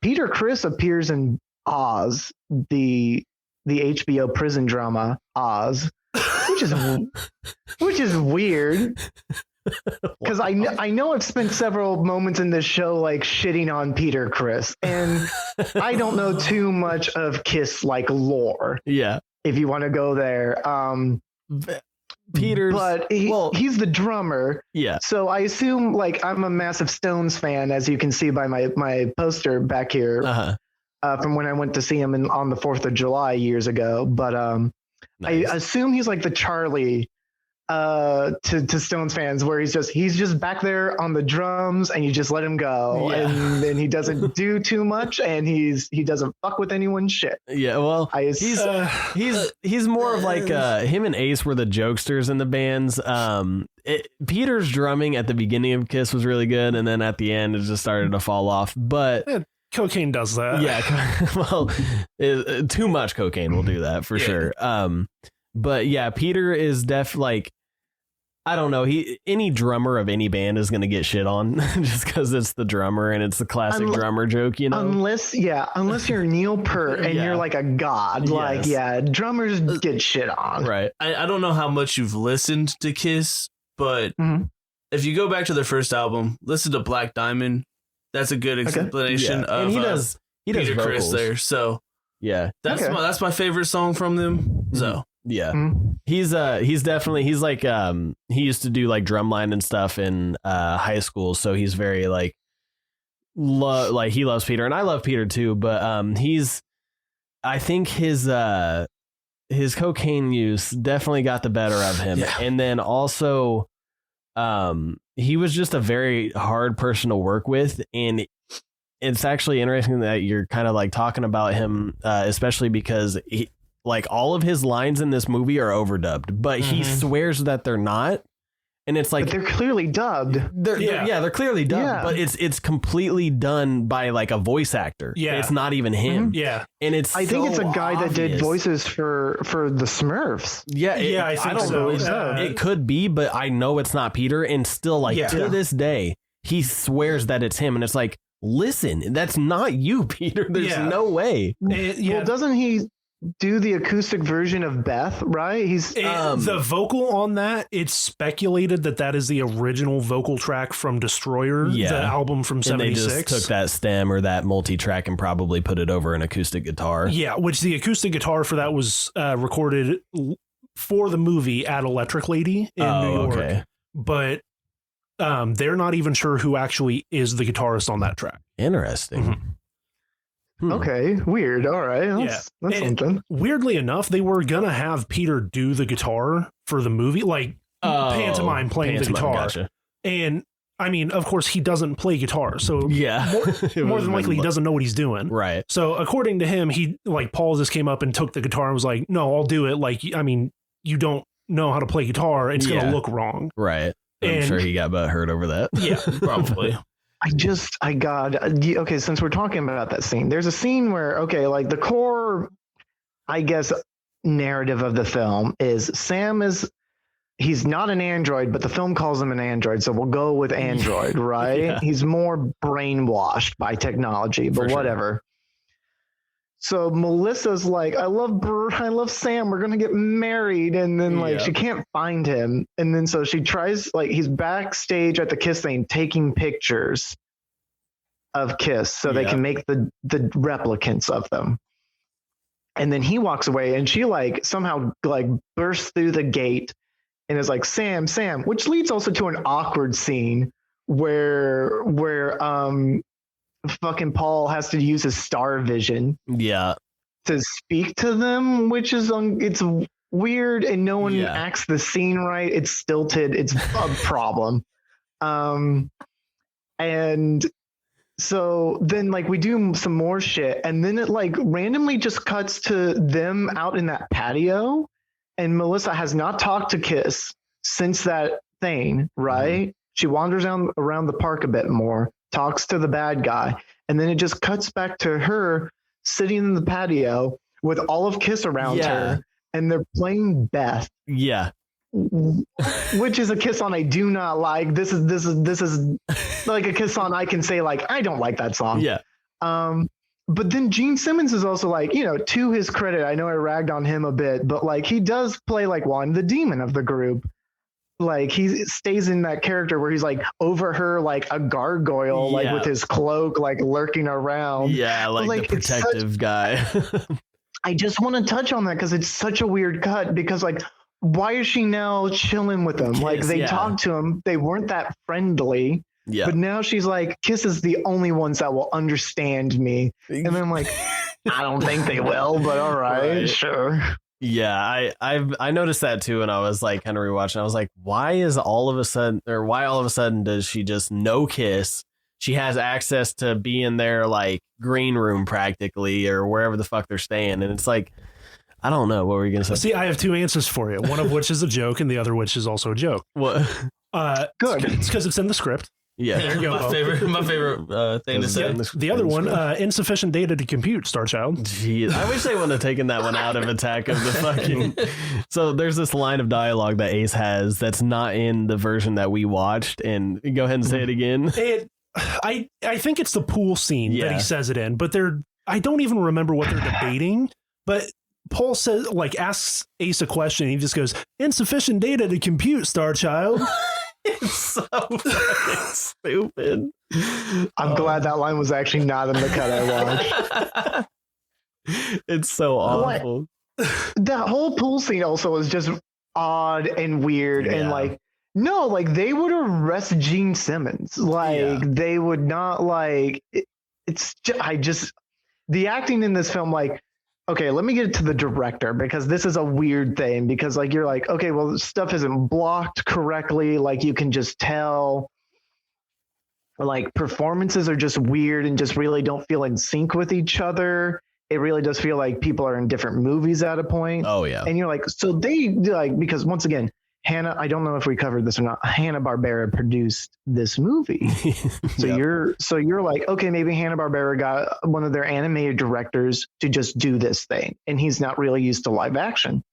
Peter Criss appears in Oz, the HBO prison drama Oz, which is weird. Because I know I've spent several moments in this show like shitting on Peter Criss, and I don't know too much of Kiss like lore. Yeah, if you want to go there, Peter's, but he's the drummer. Yeah, so I assume like I'm a massive Stones fan, as you can see by my poster back here, from when I went to see him on the 4th of July years ago. But nice. I assume he's like the Charlie to Stones fans, where he's just back there on the drums and you just let him go, and then he doesn't do too much, and he doesn't fuck with anyone's shit. Yeah, well, he's more of like him and Ace were the jokesters in the bands. Peter's drumming at the beginning of Kiss was really good, and then at the end it just started to fall off. But cocaine does that. Yeah, well, too much cocaine will do that for sure. But yeah, Peter is like, I don't know. Any drummer of any band is going to get shit on just because it's the drummer and it's the classic drummer joke, you know. Unless you're Neil Peart and you're like a god, drummers get shit on. Right. I don't know how much you've listened to Kiss, but if you go back to their first album, listen to Black Diamond. That's a good explanation of and he does Peter Criss there. So yeah, that's my favorite song from them. So. Yeah, he's definitely like he used to do like drumline and stuff in high school, so he's very like he loves Peter, and I love Peter too. But I think his cocaine use definitely got the better of him, and then also he was just a very hard person to work with, and it's actually interesting that you're kind of like talking about him, especially because like all of his lines in this movie are overdubbed, but he swears that they're not. And it's like, but they're clearly dubbed. They're clearly dubbed, but it's completely done by like a voice actor. Yeah. It's not even him. Yeah. And I think it's a guy that did voices for the Smurfs. Yeah. I think so. It could be, but I know it's not Peter. And still to this day, he swears that it's him. And it's like, listen, that's not you, Peter. There's no way. Well, doesn't he do the acoustic version of Beth, right? He's the vocal on that. It's speculated that is the original vocal track from Destroyer, the album from '76. And they just took that stem or that multi-track and probably put it over an acoustic guitar. Yeah, which the acoustic guitar for that was recorded for the movie at Electric Lady in New York. Okay. But they're not even sure who actually is the guitarist on that track. Interesting. Okay, weird. All right, that's something. Weirdly enough, they were gonna have Peter do the guitar for the movie, like pantomime playing the guitar. Gotcha. And I mean, of course, he doesn't play guitar, so more than likely he doesn't know what he's doing. Right. So according to him, he like Paul just came up and took the guitar and was like, "No, I'll do it." Like, I mean, you don't know how to play guitar; it's gonna look wrong. Right. I'm sure he got hurt over that. Yeah, probably. Okay, since we're talking about that scene, there's a scene where, like the core, I guess, narrative of the film is Sam he's not an android, but the film calls him an android, so we'll go with android, right? Yeah. He's more brainwashed by technology, but whatever. So Melissa's like, I love Sam. We're gonna get married, and then she can't find him, and then so she tries, like, he's backstage at the Kiss thing taking pictures of Kiss so they can make the replicants of them, and then he walks away, and she like somehow like bursts through the gate and is like, Sam, which leads also to an awkward scene where fucking Paul has to use his star vision to speak to them, which is it's weird, and no one acts the scene right. It's stilted. It's a problem. And so then like we do some more shit, and then it like randomly just cuts to them out in that patio, and Melissa has not talked to Kiss since that thing, right? She wanders around the park a bit more, talks to the bad guy, and then it just cuts back to her sitting in the patio with all of Kiss around her, and they're playing Beth. Yeah. Which is a Kiss song I do not like. This is like a Kiss song I can say, like, I don't like that song. Yeah. But then Gene Simmons is also like, you know, to his credit, I know I ragged on him a bit, but like he does play like one, the demon of the group. Like he stays in that character where he's like over her like a gargoyle, like with his cloak, like lurking around. Yeah, like the protective guy. I just want to touch on that because it's such a weird cut because like, why is she now chilling with him? Like they talked to him. They weren't that friendly. Yeah. But now she's like, Kiss is the only ones that will understand me. And then I'm like, I don't think they will, but all right. Sure. Yeah, I noticed that too, and I was like kind of rewatching. I was like, why all of a sudden does she just know Kiss? She has access to be in their like green room practically, or wherever the fuck they're staying, and it's like, I don't know. What were you gonna say? See, I have two answers for you. One of which is a joke, and the other which is also a joke. What? Good. It's because it's in the script. Yeah, my favorite thing to say. The other one, insufficient data to compute, Star Child. Jeez, I wish they wouldn't have taken that one out of Attack of the fucking. So there's this line of dialogue that Ace has that's not in the version that we watched, and go ahead and say it again. I think it's the pool scene that he says it in, but I don't even remember what they're debating. But Paul says, like, asks Ace a question, and he just goes, "Insufficient data to compute, Star Child." It's so fucking stupid. I'm glad that line was actually not in the cut I watched. It's so awful. That whole pool scene also was just odd and weird and like, no, like they would arrest Gene Simmons. Like they would not like it's just the acting in this film, like, okay, let me get to the director because this is a weird thing because like you're like, okay, well, stuff isn't blocked correctly. Like you can just tell like performances are just weird and just really don't feel in sync with each other. It really does feel like people are in different movies at a point. Oh yeah. And you're like, so they like, because once again, I don't know if we covered this or not. Hanna-Barbera produced this movie. So you're like, okay, maybe Hanna-Barbera got one of their animated directors to just do this thing. And he's not really used to live action.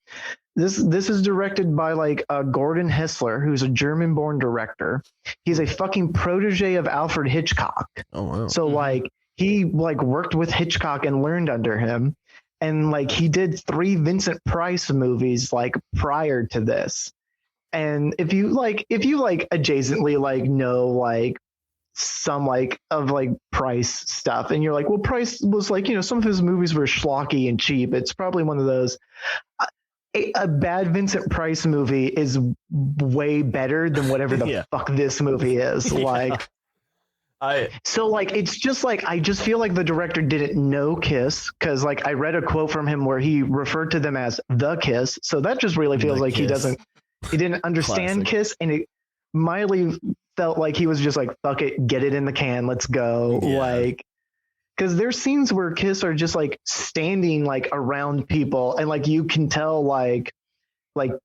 This is directed by like Gordon Hessler, who's a German-born director. He's a fucking protege of Alfred Hitchcock. Oh, wow. So like he like worked with Hitchcock and learned under him. And like he did 3 Vincent Price movies like prior to this. And if you adjacently like know like some like of like Price stuff, and you're like, well, Price was like, you know, some of his movies were schlocky and cheap. It's probably one of those. A bad Vincent Price movie is way better than whatever the fuck this movie is. Like, so like it's just like I just feel like the director didn't know Kiss because like I read a quote from him where he referred to them as the Kiss. So that just really feels like he didn't understand Kiss, and it mildly felt like he was just like, fuck it, get it in the can, let's go. Like, because there's scenes where Kiss are just like standing like around people, and like you can tell like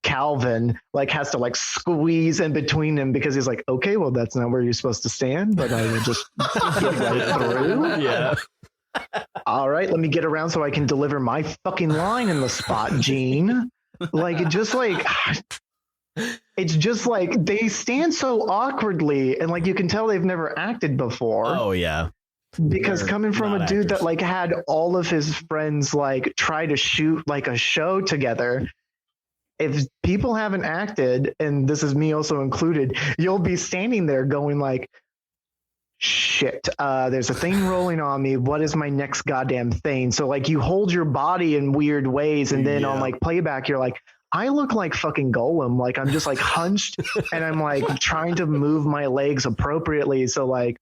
Calvin like has to like squeeze in between them because he's like, okay, well that's not where you're supposed to stand, but I will just get right through. Yeah. All right, let me get around so I can deliver my fucking line in the spot, Gene. Like it's just like they stand so awkwardly, and like you can tell they've never acted before. Oh yeah. Because coming from a dude that like had all of his friends like try to shoot like a show together, if people haven't acted, and this is me also included, you'll be standing there going like, shit, there's a thing rolling on me. What is my next goddamn thing? So like you hold your body in weird ways, and then on like playback, you're like, I look like fucking Golem. Like I'm just like hunched and I'm like trying to move my legs appropriately. So like,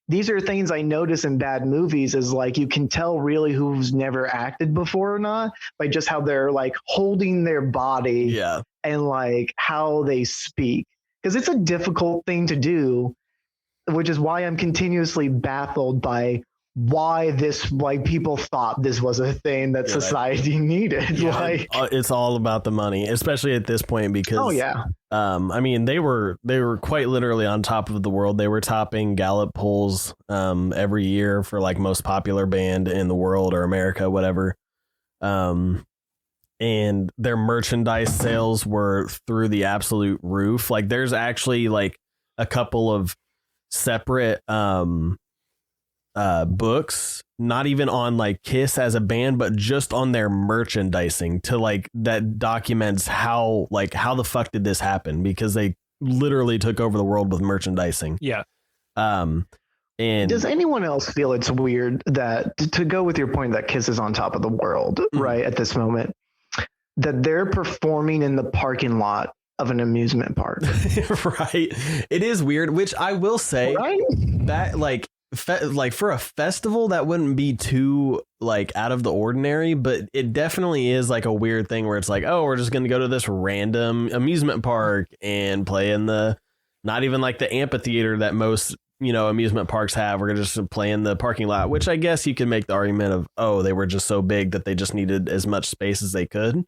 these are things I notice in bad movies is like, you can tell really who's never acted before or not by just how they're like holding their body and like how they speak. Cause it's a difficult thing to do, which is why I'm continuously baffled by why this, like, people thought this was a thing that society needed. Yeah, like, it's all about the money, especially at this point, because I mean, they were quite literally on top of the world. They were topping Gallup polls every year for like most popular band in the world or America, whatever. And their merchandise sales were through the absolute roof. Like, there's actually like a couple of separate books, not even on like Kiss as a band, but just on their merchandising, to like that documents how the fuck did this happen, because they literally took over the world with merchandising. And does anyone else feel it's weird that, to go with your point that Kiss is on top of the world right at this moment, that they're performing in the parking lot of an amusement park? Right, it is weird, which I will say, right? That like for a festival, that wouldn't be too like out of the ordinary, but it definitely is like a weird thing where it's like, oh, we're just gonna go to this random amusement park and play in the, not even like the amphitheater that most, you know, amusement parks have. We're gonna just play in the parking lot, which I guess you could make the argument of, oh, they were just so big that they just needed as much space as they could.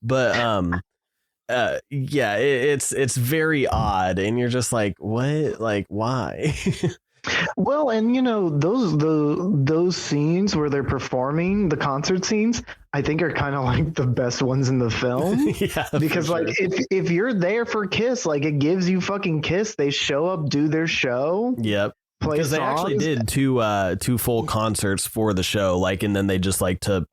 But it's very odd, and you're just like, what, like, why? Well, and you know, those scenes where they're performing, the concert scenes, I think are kind of like the best ones in the film. Because like if you're there for Kiss, like, it gives you fucking Kiss. They show up, do their show. Play because songs. They actually did two full concerts for the show, like, and then they just like took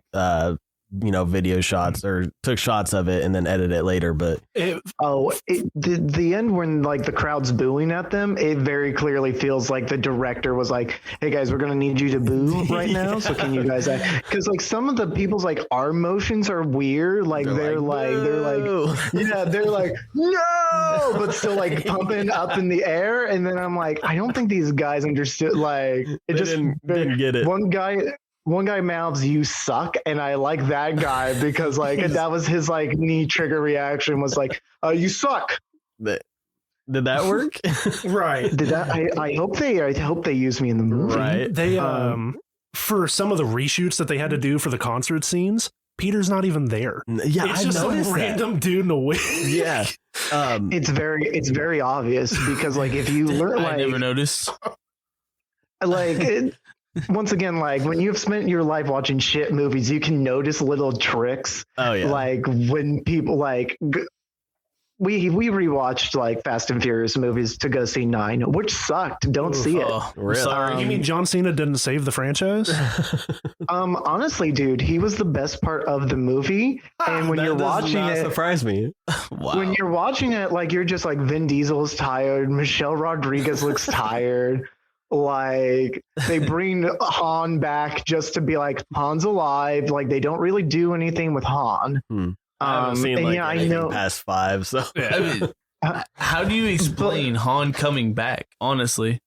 video shots or took shots of it and then edited it later. But the end, when like the crowd's booing at them, it very clearly feels like the director was like, hey guys, we're gonna need you to boo right now, so can you guys because like some of the people's like arm motions are weird, like they're like no, but still like pumping up in the air, and then I'm like, I don't think these guys understood, like it just didn't get it. One guy mouths, "You suck," and I like that guy because like that was his like knee trigger reaction, was like, "You suck." Did that work? Right. Did that? I hope they use me in the movie. Right. They for some of the reshoots that they had to do for the concert scenes, Peter's not even there. Yeah, it's just some random dude in a wig. Yeah. It's very obvious because like if you learn, like, I never noticed. Like. Once again, like when you've spent your life watching shit movies, you can notice little tricks. Oh yeah. Like when people like we rewatched like Fast and Furious movies to go see 9, which sucked. Don't see it. Really? Sorry. You mean John Cena didn't save the franchise? Honestly, dude, he was the best part of the movie. And when you're watching it, surprise me. Wow. When you're watching it, like you're just like, Vin Diesel's tired, Michelle Rodriguez looks tired. Like they bring Han back just to be like, Han's alive. Like they don't really do anything with Han. I haven't seen like anything past 5. So I mean, how do you explain Han coming back? Honestly,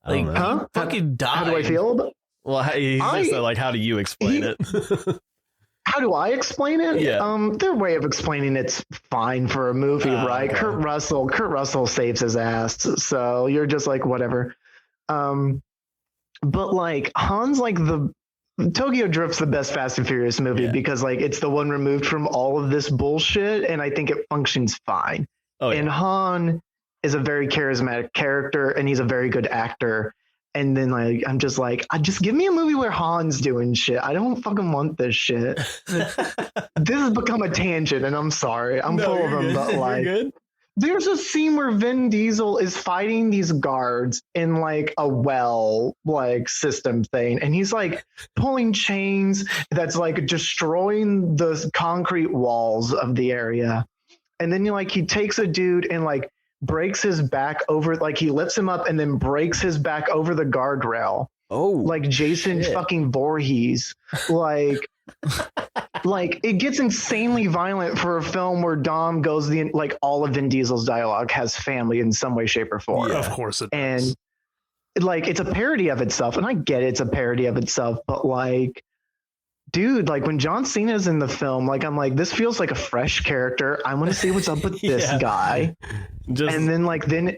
like fucking died. How do I feel about? Well, how do you explain it? How do I explain it? Yeah. Their way of explaining it's fine for a movie, right? Okay. Kurt Russell saves his ass, so you're just like, whatever. But like Han's like the Tokyo Drift's the best Fast and Furious movie because like it's the one removed from all of this bullshit, and I think it functions fine. And Han is a very charismatic character, and he's a very good actor. And then like I'm just like, just give me a movie where Han's doing shit. I don't fucking want this shit. This has become a tangent, and I'm sorry. I'm full of them, but like. There's a scene where Vin Diesel is fighting these guards in like a well like system thing, and he's like pulling chains that's like destroying the concrete walls of the area. And then he takes a dude and like breaks his back over, like he lifts him up and then breaks his back over the guardrail. Oh, like Jason fucking Voorhees. Like it gets insanely violent for a film where Dom goes like all of Vin Diesel's dialogue has family in some way, shape, or form. Yeah, of course it does. And like it's a parody of itself, and I get it's a parody of itself, but like, dude, like when John Cena's in the film, like I'm like, this feels like a fresh character. I want to see what's up with this guy. And then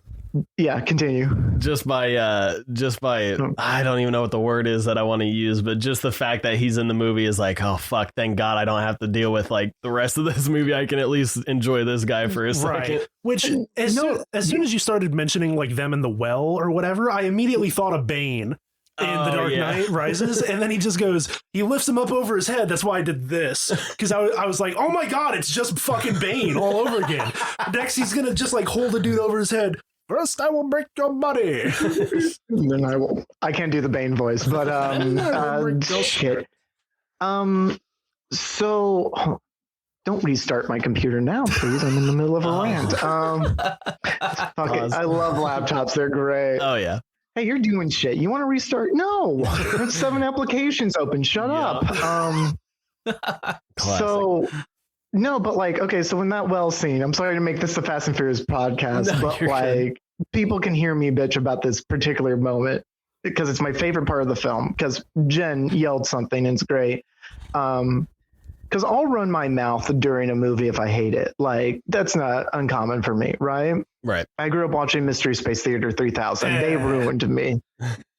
yeah, continue. Just by I don't even know what the word is that I want to use, but just the fact that he's in the movie is like, oh fuck, thank God I don't have to deal with like the rest of this movie. I can at least enjoy this guy for a second. Which as soon as you started mentioning like them in the well or whatever, I immediately thought of Bane in The Dark Knight Rises, and then he just goes, he lifts him up over his head. That's why I did this, because I was like, oh my God, it's just fucking Bane all over again. Next, he's gonna just like hold a dude over his head. First, I will break your body. Then I will. I can't do the Bane voice, but shit. So don't restart my computer now, please. I'm in the middle of a rant. Fuck it. I love laptops. They're great. Oh yeah. Hey, you're doing shit. You want to restart? No. There's 7 applications open. Shut up. So, no, but like, okay, so in that well scene, I'm sorry to make this a Fast and Furious podcast, but like, people can hear me bitch about this particular moment because it's my favorite part of the film, because Jen yelled something and it's great. Because I'll run my mouth during a movie if I hate it. Like, that's not uncommon for me, right? Right. I grew up watching Mystery Space Theater 3000. They ruined me.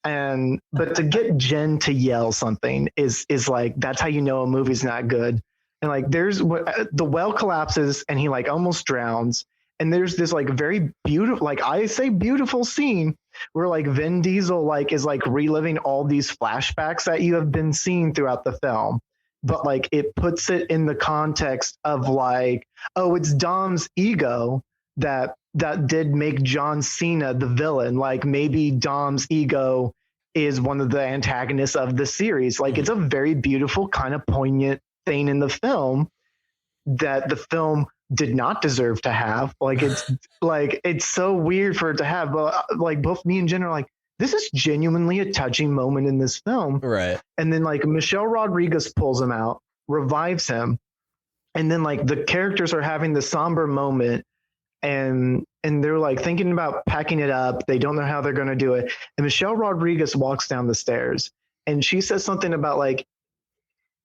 But to get Jen to yell something is like, that's how you know a movie's not good. And like, there's the well collapses and he like almost drowns. And there's this like very beautiful, like I say beautiful scene where like Vin Diesel like is like reliving all these flashbacks that you have been seeing throughout the film. But like it puts it in the context of like, oh, it's Dom's ego that did make John Cena the villain. Like maybe Dom's ego is one of the antagonists of the series. Like it's a very beautiful kind of poignant thing in the film that the film did not deserve to have. Like it's like it's so weird for it to have. But like both me and Jen are like, this is genuinely a touching moment in this film. Right. And then like Michelle Rodriguez pulls him out, revives him. And then like the characters are having the somber moment and they're like thinking about packing it up. They don't know how they're going to do it. And Michelle Rodriguez walks down the stairs and she says something about like,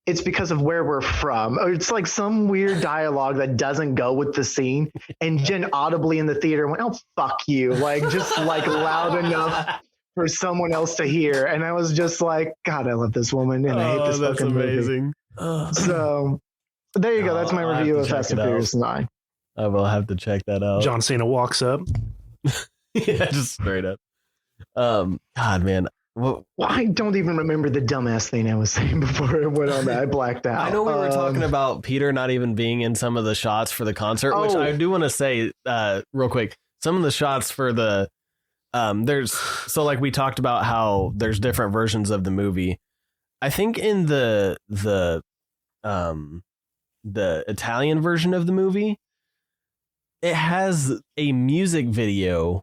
it's because of where we're from. Or it's like some weird dialogue that doesn't go with the scene. And Jen audibly in the theater went, oh, fuck you. Like just like loud enough for someone else to hear. And I was just like, God, I love this woman. And I hate this fucking amazing. Movie. So there you go. That's my review of Fast and Furious 9. I will have to check that out. John Cena walks up. Yeah, just straight up. God, man. Well, I don't even remember the dumbass thing I was saying before it went on that. I blacked out. I know we were talking about Peter not even being in some of the shots for the concert, which I do want to say real quick. Some of the shots for the like we talked about how there's different versions of the movie. I think in the Italian version of the movie, it has a music video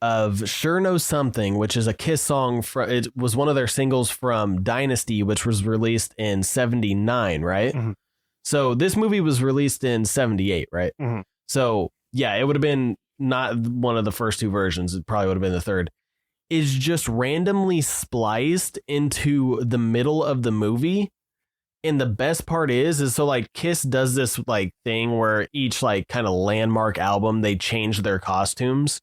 of Sure Know Something, which is a Kiss song. It was one of their singles from Dynasty, which was released in 79, right? Mm-hmm. So this movie was released in 78, right? Mm-hmm. So yeah, it would have been not one of the first two versions. It probably would have been the third. Is just randomly spliced into the middle of the movie. And the best part is so like Kiss does this like thing where each like kind of landmark album, they change their costumes.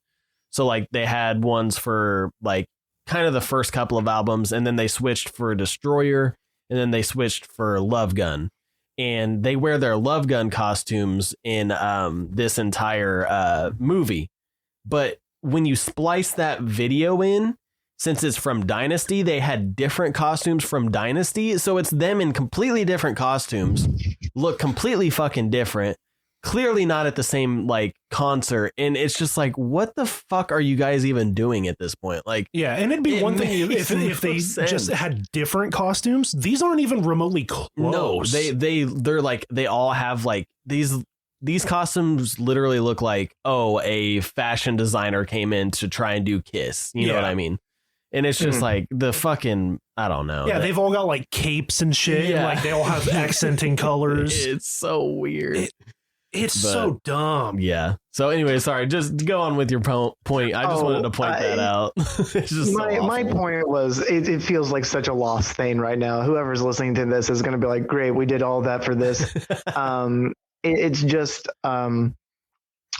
So like they had ones for like kind of the first couple of albums, and then they switched for Destroyer, and then they switched for Love Gun, and they wear their Love Gun costumes in this entire movie. But when you splice that video in, since it's from Dynasty, they had different costumes from Dynasty. So it's them in completely different costumes, look completely fucking different. Clearly not at the same like concert, and it's just like, what the fuck are you guys even doing at this point? Like, yeah, and it'd be one thing if they just had different costumes. These aren't even remotely close. No, they're like they all have like these costumes literally look like, oh, a fashion designer came in to try and do Kiss. You know what I mean? And it's just like the fucking, I don't know. Yeah, they've all got like capes and shit. Yeah. Like they all have accenting colors. It's so weird. It's so dumb. Yeah. So anyway, sorry, just go on with your point. I just wanted to point that out. It's just my point was it feels like such a lost thing right now. Whoever's listening to this is going to be like, great, we did all that for this. It's just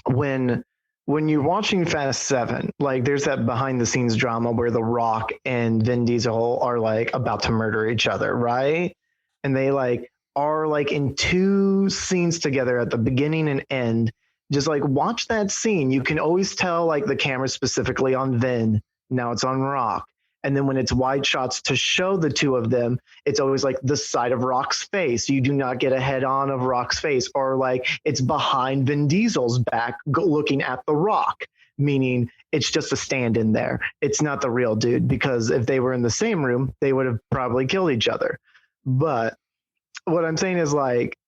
when when you're watching Fast 7, like there's that behind the scenes drama where The Rock and Vin Diesel are like about to murder each other, right? And they like are like in 2 scenes together at the beginning and end. Just like watch that scene. You can always tell like the camera specifically on Vin. Now it's on Rock. And then when it's wide shots to show the 2 of them, it's always like the side of Rock's face. You do not get a head on of Rock's face, or like it's behind Vin Diesel's back looking at the Rock, meaning it's just a stand in there. It's not the real dude, because if they were in the same room, they would have probably killed each other. But what I'm saying is like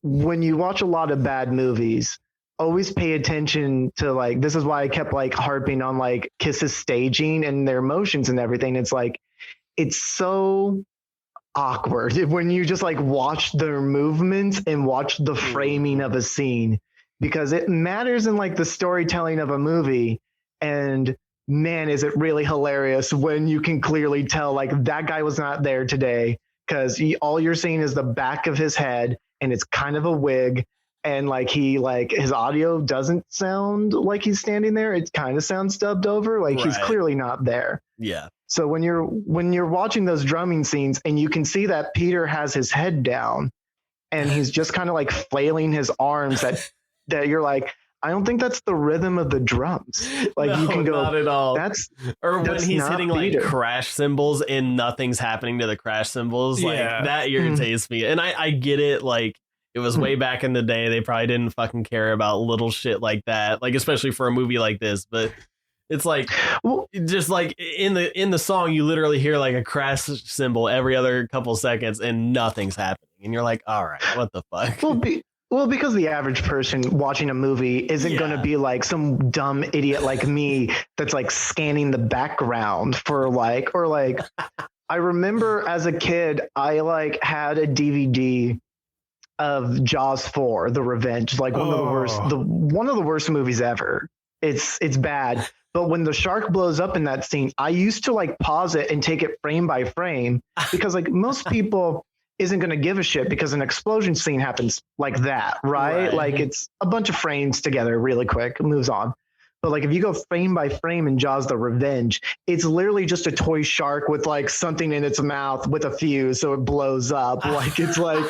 when you watch a lot of bad movies, always pay attention to like, this is why I kept like harping on like Kiss's staging and their emotions and everything. It's like, it's so awkward when you just like watch their movements and watch the framing of a scene, because it matters in like the storytelling of a movie. And man, is it really hilarious when you can clearly tell like that guy was not there today, because all you're seeing is the back of his head and it's kind of a wig. And like his audio doesn't sound like he's standing there. It kind of sounds dubbed over. Like he's clearly not there. Yeah. So when you're watching those drumming scenes and you can see that Peter has his head down and he's just kind of like flailing his arms that you're like, I don't think that's the rhythm of the drums. Like you can go, not at all. When he's hitting Peter. Like crash cymbals and nothing's happening to the crash cymbals. Like that irritates me. And I get it. Like, it was way back in the day. They probably didn't fucking care about little shit like that. Like, especially for a movie like this. But it's like, just like in the song, you literally hear like a crash cymbal every other couple seconds and nothing's happening. And you're like, all right, what the fuck? Well, because the average person watching a movie isn't going to be like some dumb idiot like me that's like scanning the background for like, or like, I remember as a kid, I like had a DVD of Jaws 4, The Revenge, like one of the worst movies ever. It's bad. But when the shark blows up in that scene, I used to like pause it and take it frame by frame, because like most people isn't going to give a shit because an explosion scene happens like that, right? Like it's a bunch of frames together really quick, it moves on. But like if you go frame by frame in Jaws the Revenge, it's literally just a toy shark with like something in its mouth with a fuse so it blows up. Like it's like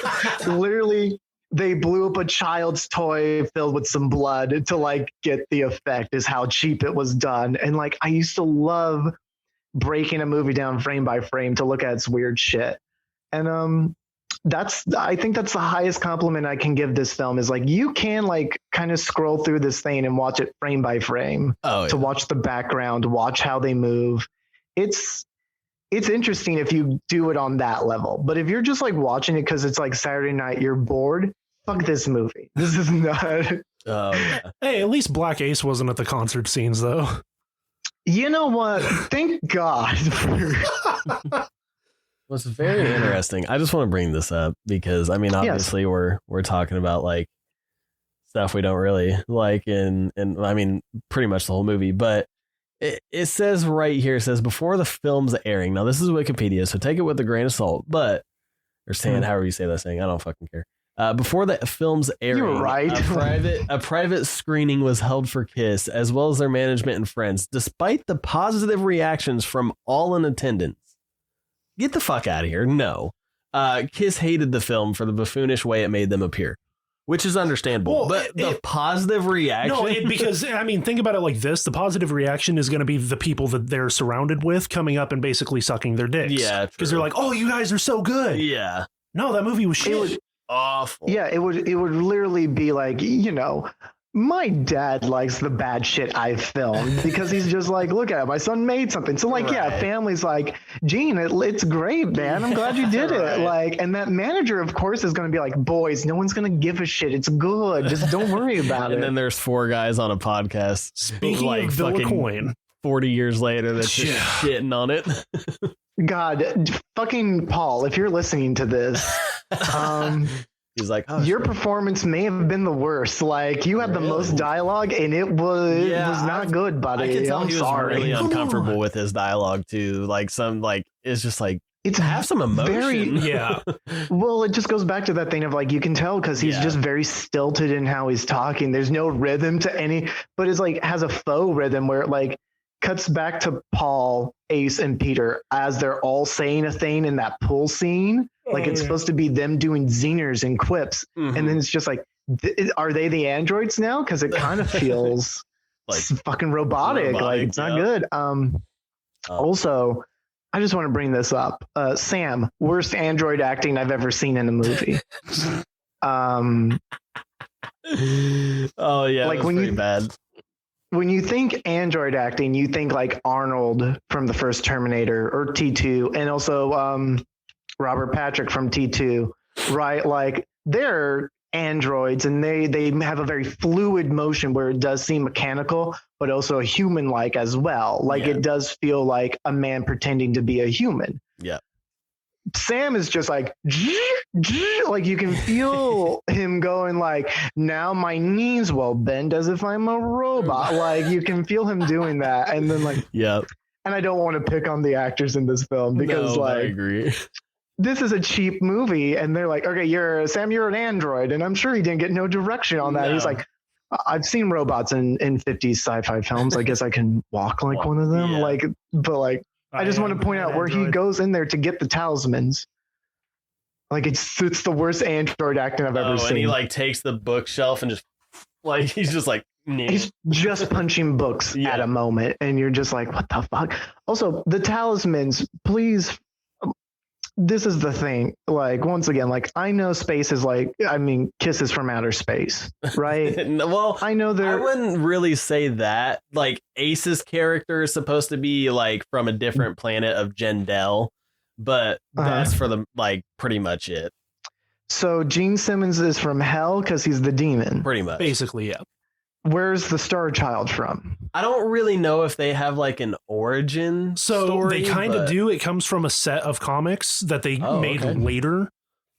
literally they blew up a child's toy filled with some blood to like get the effect, is how cheap it was done. And like I used to love breaking a movie down frame by frame to look at its weird shit. And I think that's the highest compliment I can give this film, is like you can like kind of scroll through this thing and watch it frame by frame to watch the background, watch how they move. It's interesting if you do it on that level. But if you're just like watching it because it's like Saturday night, you're bored, fuck this movie. This is not. Hey, at least Black Ace wasn't at the concert scenes though. You know what? Thank God. What's very interesting, I just want to bring this up because I mean, obviously we're talking about like stuff we don't really like, and I mean pretty much the whole movie, but it says right here, it says before the film's airing. Now this is Wikipedia, so take it with a grain of salt, but or saying however you say that saying, I don't fucking care. Before the film's airing, you're right. a private screening was held for Kiss as well as their management and friends, despite the positive reactions from all in attendance. Get the fuck out of here. No. Kiss hated the film for the buffoonish way it made them appear, which is understandable. Well, but the positive reaction... No, because, I mean, think about it like this. The positive reaction is going to be the people that they're surrounded with coming up and basically sucking their dicks. Yeah, because they're like, oh, you guys are so good. Yeah. No, that movie was shit. It was awful. Yeah, it would literally be like, you know... My dad likes the bad shit I filmed because he's just like, look at it, my son made something. So like, yeah, family's like, Gene, it's great, man. I'm glad you did it. Like, and that manager, of course, is going to be like, boys, no one's going to give a shit. It's good. Just don't worry about it. And then there's 4 guys on a podcast. Speaking of Villa Coin, 40 years later, that's just shitting on it. God, fucking Paul, if you're listening to this, he's like, your performance may have been the worst. Like you had the most dialogue, and it was not good, buddy. I can tell I'm he was sorry. really uncomfortable with his dialogue too. Like it's just like it's have some emotion. Well, it just goes back to that thing of like, you can tell because he's just very stilted in how he's talking. There's no rhythm to any, but it's like has a faux rhythm where it like cuts back to Paul, Ace, and Peter as they're all saying a thing in that pool scene. Like it's supposed to be them doing zingers and quips. And then it's just like, are they the androids now? Because it kind of feels like fucking robotic. Like it's not good. Also, I just want to bring this up. Sam, worst android acting I've ever seen in a movie. Oh yeah, like when bad. When you think android acting, you think like Arnold from the first Terminator or T2, and also Robert Patrick from T2, right? Like they're androids and they have a very fluid motion where it does seem mechanical, but also human-like as well. Like it does feel like a man pretending to be a human. Yeah. Sam is just like you can feel him going like, now my knees will bend as if I'm a robot. Like you can feel him doing that. And then like, and I don't want to pick on the actors in this film because I agree. This is a cheap movie and they're like, okay, you're an android. And I'm sure he didn't get no direction on that. He's like, I've seen robots in 50s sci-fi films. I guess I can walk like one of them. Like, but like, I just want to point out where he goes in there to get the talismans. Like it's the worst android acting I've ever seen. And he like takes the bookshelf and just like, he's just like, he's just punching books at a moment. And you're just like, what the fuck? Also the talismans, please. This is the thing. Like, once again, like I know space is like, I mean, kisses from outer space, right? Well, I know I wouldn't really say that. Like Ace's character is supposed to be like from a different planet of Jendel, but that's for the like pretty much it. So Gene Simmons is from hell because he's the demon. Pretty much. Basically, yeah. Where's the Star Child from? I don't really know if they have like an origin story. They kind of do. It comes from a set of comics that they made later.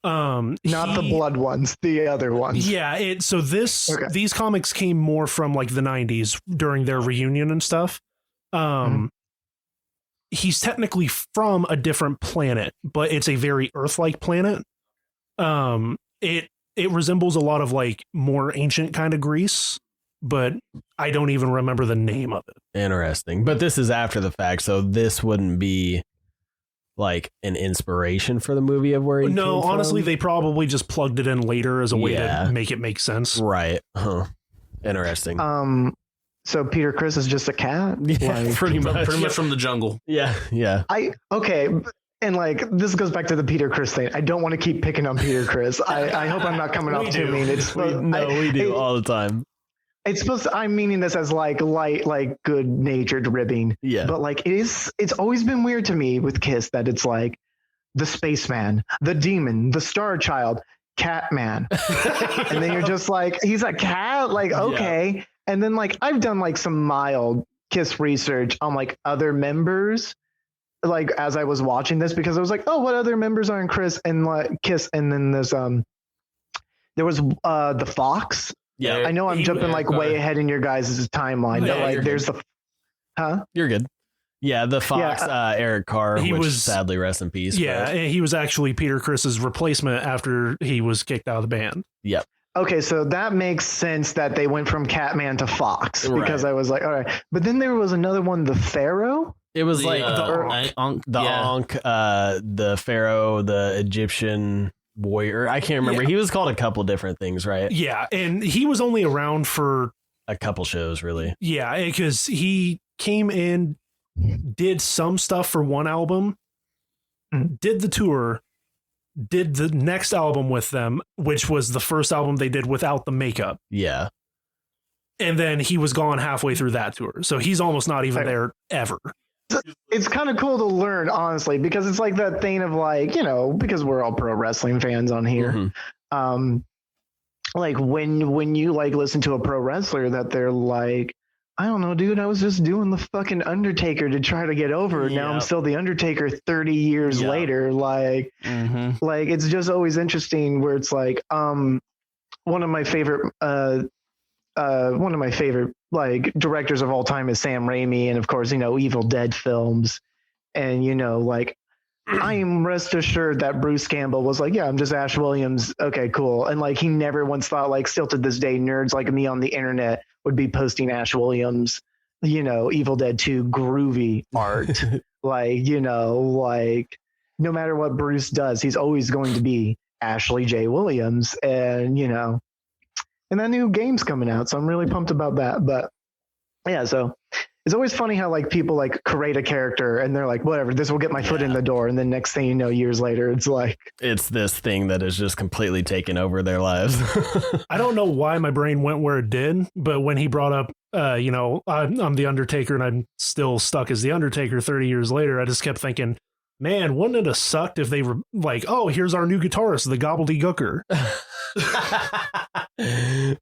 Not the blood ones, the other ones. Yeah. These comics came more from like the 90s during their reunion and stuff. He's technically from a different planet, but it's a very Earth-like planet. It resembles a lot of like more ancient kind of Greece. But I don't even remember the name of it. Interesting. But this is after the fact, so this wouldn't be like an inspiration for the movie of where he came honestly, from? They probably just plugged it in later as a way to make it make sense. Right. Huh. Interesting. So Peter Criss is just a cat? Yeah, pretty much from the jungle. Yeah. Okay. And like, this goes back to the Peter Criss thing. I don't want to keep picking on Peter Criss. I hope I'm not coming off too mean. We do all the time. It's supposed to, I'm meaning this as like light, like good natured ribbing. Yeah. But like it's always been weird to me with Kiss that it's like the spaceman, the demon, the star child, Catman. And then you're just like, he's a cat? Like, okay. Yeah. And then like I've done like some mild Kiss research on like other members, like as I was watching this, because I was like, oh, what other members are in Kiss? And like Kiss, and then there was the Fox. Yeah, I know I'm jumping like way ahead in your guys' timeline, but like there's You're good. Yeah, the Fox, Garrett Carter, he was sadly rest in peace. Yeah, and he was actually Peter Criss's replacement after he was kicked out of the band. Yep. Okay, so that makes sense that they went from Catman to Fox because I was like, all right. But then there was another one, the Pharaoh. It was like the Ankh, the Pharaoh, the Egyptian warrior. I can't remember. He was called a couple different things, right? Yeah, and he was only around for a couple shows, really. Yeah, because he came in, did some stuff for one album, did the tour, did the next album with them, which was the first album they did without the makeup. Yeah. And then he was gone halfway through that tour. So he's almost not even there ever. It's kind of cool to learn, honestly, because it's like that thing of like, you know, because we're all pro wrestling fans on here. Like when you like listen to a pro wrestler that they're like, I don't know, dude, I was just doing the fucking Undertaker to try to get over. Now I'm still the Undertaker 30 years later. Like, like it's just always interesting where it's like, one of my favorite like directors of all time is Sam Raimi, and of course, you know, Evil Dead films, and you know, like I am rest assured that Bruce Campbell was like, yeah, I'm just Ash Williams. Okay, cool. And like, he never once thought, like, still to this day, nerds like me on the internet would be posting Ash Williams, Evil Dead 2 groovy art. Like, like no matter what Bruce does, he's always going to be Ashley J. Williams. And, and that new game's coming out. So I'm really pumped about that. But yeah, so it's always funny how like people like create a character and they're like, whatever, this will get my foot in the door. And then next thing you know, years later, it's like, it's this thing that is just completely taken over their lives. I don't know why my brain went where it did, but when he brought up, I'm the Undertaker and I'm still stuck as the Undertaker 30 years later, I just kept thinking, man, wouldn't it have sucked if they were like, oh, here's our new guitarist, the Gobbledygooker.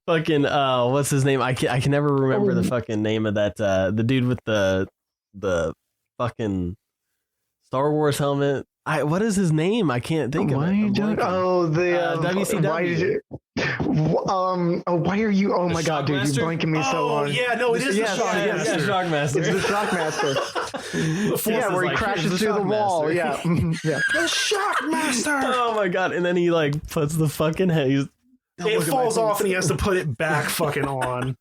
Fucking what's his name? I can never remember the fucking name of that the dude with the fucking Star Wars helmet. What is his name? I can't think of it. WCW. Why are you? Oh my god, dude, you're blanking me so hard. Yeah, no, it is the Shockmaster. It's the Shockmaster. Yeah, where he crashes through the wall. Yeah, yeah. The Shockmaster. Oh my god! And then he like puts the fucking head. It falls off, and he has to put it back fucking on.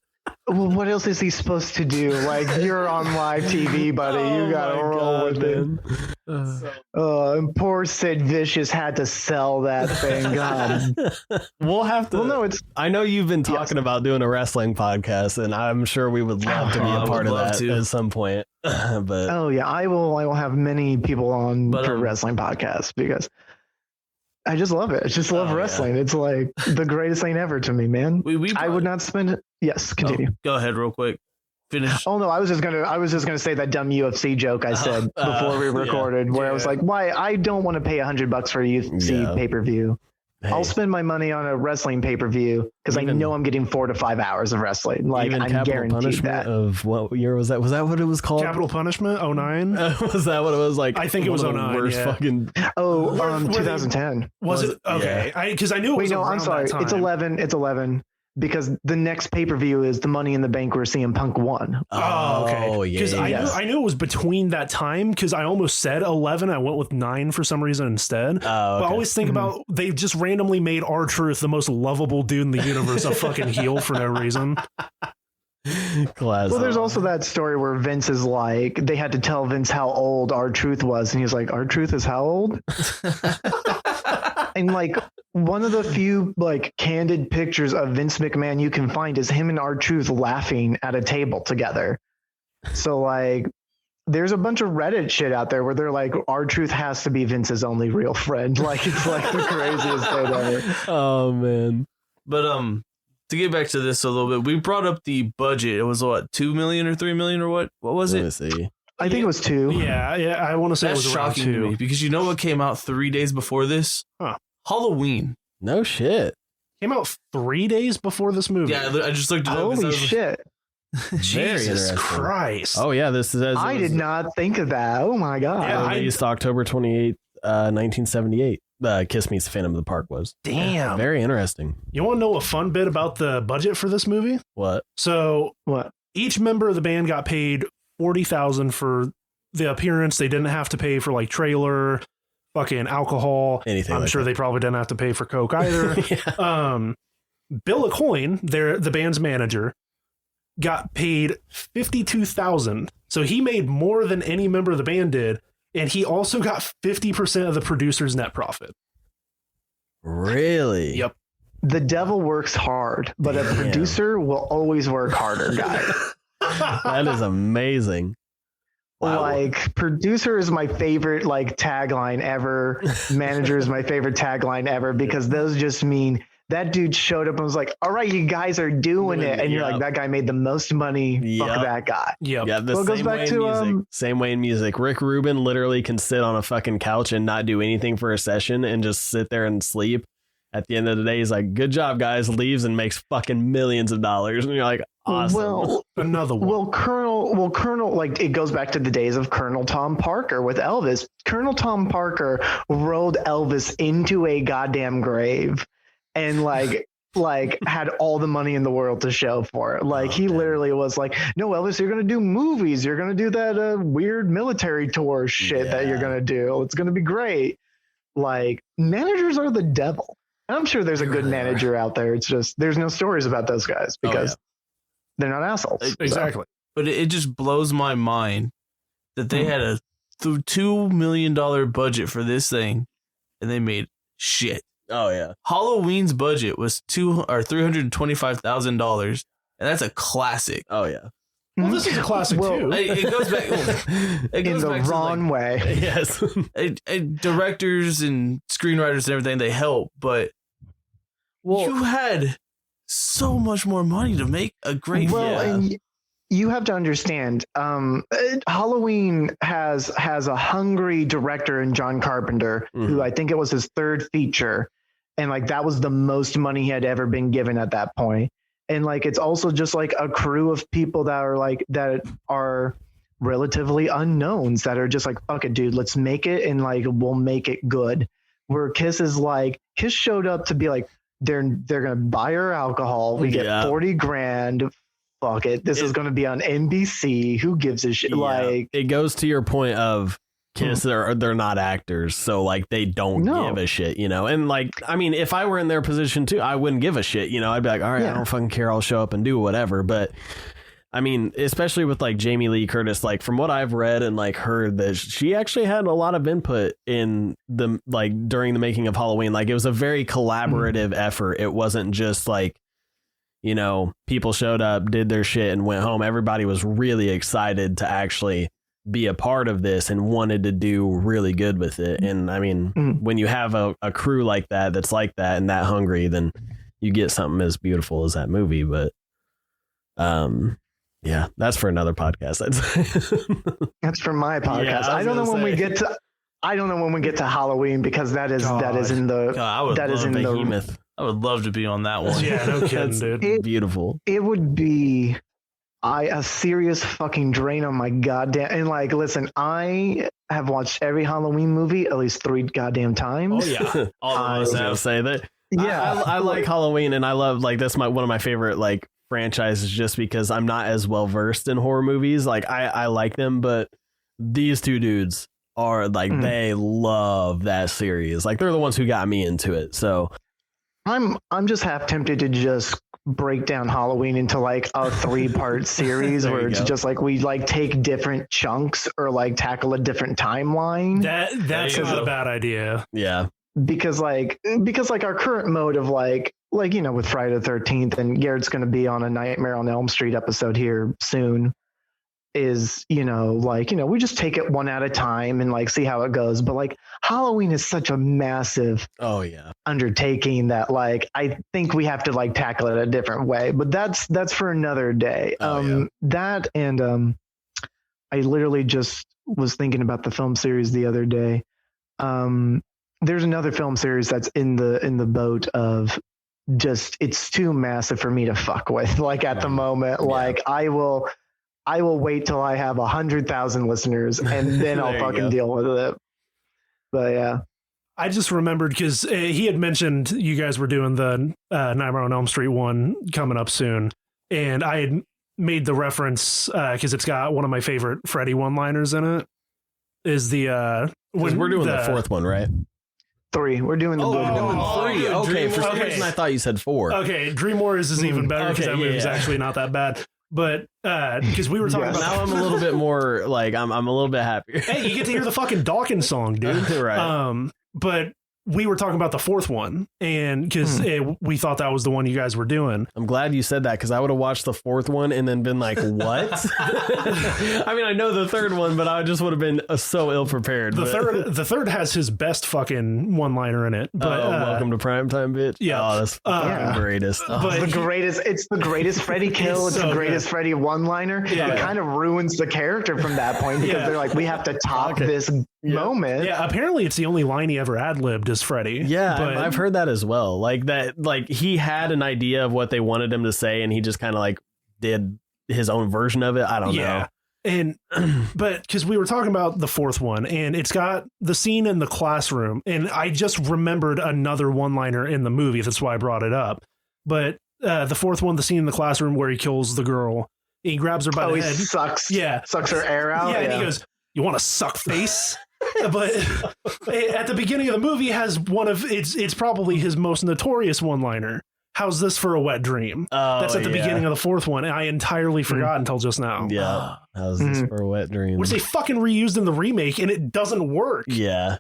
Well, what else is he supposed to do? Like, you're on live TV, buddy. You gotta roll with it. And poor Sid Vicious had to sell that thing. God. We'll have to. Well, no, I know you've been talking about doing a wrestling podcast, and I'm sure we would love to be a part of that at some point. But yeah, I will have many people on for wrestling podcasts because I just love it. I just love wrestling. Yeah. It's like the greatest thing ever to me, man. I would not spend it. Yes, continue. Go ahead real quick. Finish. Oh no, I was just gonna say that dumb UFC joke I said before we recorded, where I was like, why I don't want to pay $100 for a UFC pay-per-view. Hey. I'll spend my money on a wrestling pay-per-view because I know I'm getting 4 to 5 hours of wrestling. Like, I'm guaranteed that. Of what year was that? Was that what it was called? Capital Punishment 09? Was that what it was like? I think it was 09. Worst fucking. 2010. Was it? Okay. Because I knew it was. Wait, no, I'm sorry. It's 11. It's 11. Because the next pay-per-view is the Money in the Bank where CM Punk won. Oh, okay. Because I knew it was between that time because I almost said 11. I went with 9 for some reason instead. But I always think about they just randomly made R-Truth the most lovable dude in the universe a fucking heel for no reason. Classic. Well, there's also that story where Vince is like, they had to tell Vince how old R-Truth was. And he's like, R-Truth is how old? And like one of the few like candid pictures of Vince McMahon you can find is him and R-Truth laughing at a table together. So like there's a bunch of Reddit shit out there where they're like, R-Truth has to be Vince's only real friend. Like it's like the craziest thing ever. Oh man. But to get back to this a little bit, we brought up the budget. It was what, 2 million or 3 million or what? What was it? Let me see. I think it was 2. Yeah, I want to say that's it was around shocking 2. to me because you know what came out 3 days before this? Halloween. No shit. Came out 3 days before this movie. Yeah, I just looked it up. Holy shit. Jesus Christ. Oh yeah, this is. I did not think of that. Oh my god. Yeah, released October 28th, 1978. Kiss Me's Phantom of the Park was. Damn. Very interesting. You want to know a fun bit about the budget for this movie? What? So each member of the band got paid $40,000 for the appearance. They didn't have to pay for like trailer, fucking alcohol. Anything. I'm sure they probably didn't have to pay for coke either. Bill Aucoin, the band's manager, got paid $52,000. So he made more than any member of the band did. And he also got 50% of the producer's net profit. Really? Yep. The devil works hard, but a producer will always work harder, guys. That is amazing. Wow. Like, producer is my favorite like tagline ever. Manager is my favorite tagline ever because those just mean that dude showed up and was like, all right, you guys are doing it. And you're like, that guy made the most money. Fuck that guy. Yep. Yeah. The same way in music. Same way in music. Rick Rubin literally can sit on a fucking couch and not do anything for a session and just sit there and sleep. At the end of the day, he's like, good job, guys. Leaves and makes fucking millions of dollars. And you're like, awesome. Well, another one. Colonel, like it goes back to the days of Colonel Tom Parker with Elvis. Colonel Tom Parker rode Elvis into a goddamn grave. And like like had all the money in the world to show for it. Like he literally was like, no, Elvis, you're going to do movies. You're going to do that weird military tour shit that you're going to do. It's going to be great. Like managers are the devil. And I'm sure there's a good manager out there. It's just, there's no stories about those guys because they're not assholes. Exactly. So. But it just blows my mind that they had a $2 million budget for this thing and they made shit. Oh yeah. Halloween's budget was $325,000, and that's a classic. Oh yeah. Well, this is a classic too. It goes back. It goes in the back wrong to way. Yes. Directors and screenwriters and everything, they help, but you had so much more money to make a great film. And you have to understand, Halloween has a hungry director in John Carpenter, who I think it was his third feature. And like, that was the most money he had ever been given at that point. And like, it's also just like a crew of people that are relatively unknowns that are just like, fuck it, dude, let's make it. And like, we'll make it good. Where Kiss showed up to be like, they're going to buy our alcohol. We get 40 grand. Fuck it. This is going to be on NBC. Who gives a shit? Yeah. Like, it goes to your point of Kiss, they're not actors, so like they don't give a shit, you know. And like, I mean, if I were in their position too, I wouldn't give a shit, you know. I'd be like, all right, I don't fucking care. I'll show up and do whatever. But I mean, especially with like Jamie Lee Curtis, like from what I've read and like heard, that she actually had a lot of input in the like during the making of Halloween. Like it was a very collaborative effort. It wasn't just like, you know, people showed up, did their shit and went home. Everybody was really excited to actually be a part of this and wanted to do really good with it. And I mean, when you have a crew like that, that's like that and that hungry, then you get something as beautiful as that movie. But yeah, that's for another podcast. That's for my podcast. Yeah, I don't know when we get to Halloween, because that is in the behemoth. I would love to be on that one. Yeah, no kidding, dude. Beautiful. It would be a serious fucking drain on my goddamn. And like, listen, I have watched every Halloween movie at least 3 goddamn times. Oh yeah, all of us have. Say that. Yeah, I like Halloween, and I love like that's one of my favorite like franchises, just because I'm not as well versed in horror movies. Like I like them, but these two dudes are like they love that series. Like they're the ones who got me into it. So. I'm just half tempted to just break down Halloween into like a 3-part series where it's just like we like take different chunks or like tackle a different timeline. That's not a bad idea. Yeah. Because our current mode of like, you know, with Friday the 13th, and Garrett's going to be on a Nightmare on Elm Street episode here soon, is, you know, like, you know, we just take it one at a time and like see how it goes. But like Halloween is such a massive undertaking that like I think we have to like tackle it a different way. But that's for another day. That and I literally just was thinking about the film series the other day. There's another film series that's in the boat of just, it's too massive for me to fuck with like at the moment. Like I will wait till I have 100,000 listeners and then I'll fucking deal with it. But yeah. I just remembered because he had mentioned you guys were doing the Nightmare on Elm Street one coming up soon. And I had made the reference because it's got one of my favorite Freddy one-liners in it. Is the when we're doing the 4th one, right? 3. We're doing the we're doing 3. Okay, for some reason I thought you said 4. Okay, Dream Wars is even better because that movie's actually not that bad. But because we were talking about now, I'm a little bit more like I'm a little bit happier. Hey, you get to hear the fucking Dawkins song, dude. Right. But we were talking about the 4th one, and because we thought that was the one you guys were doing. I'm glad you said that, because I would have watched the 4th one and then been like, what? I mean, I know the 3rd one, but I just would have been so ill prepared. The third has his best fucking one-liner in it. But welcome to primetime, bitch. Yeah. Oh, that's fucking greatest. It's the greatest Freddy kill. It's the greatest Freddy one-liner. Yeah. It kind of ruins the character from that point, because they're like, we have to top this moment. Yeah, apparently it's the only line he ever ad-libbed is Freddy. Yeah, but I've heard that as well. Like that, like he had an idea of what they wanted him to say, and he just kind of like did his own version of it. I don't know. And but because we were talking about the 4th one, and it's got the scene in the classroom, and I just remembered another one-liner in the movie. That's why I brought it up. But the fourth one, the scene in the classroom where he kills the girl, he grabs her by the head. Sucks her air out. Yeah, and he goes, "You want to suck face?" But at the beginning of the movie has one of it's probably his most notorious one-liner. How's this for a wet dream? That's at the beginning of the fourth one, and I entirely forgot until just now. Yeah, how's this for a wet dream? Which they fucking reused in the remake, and it doesn't work. Yeah,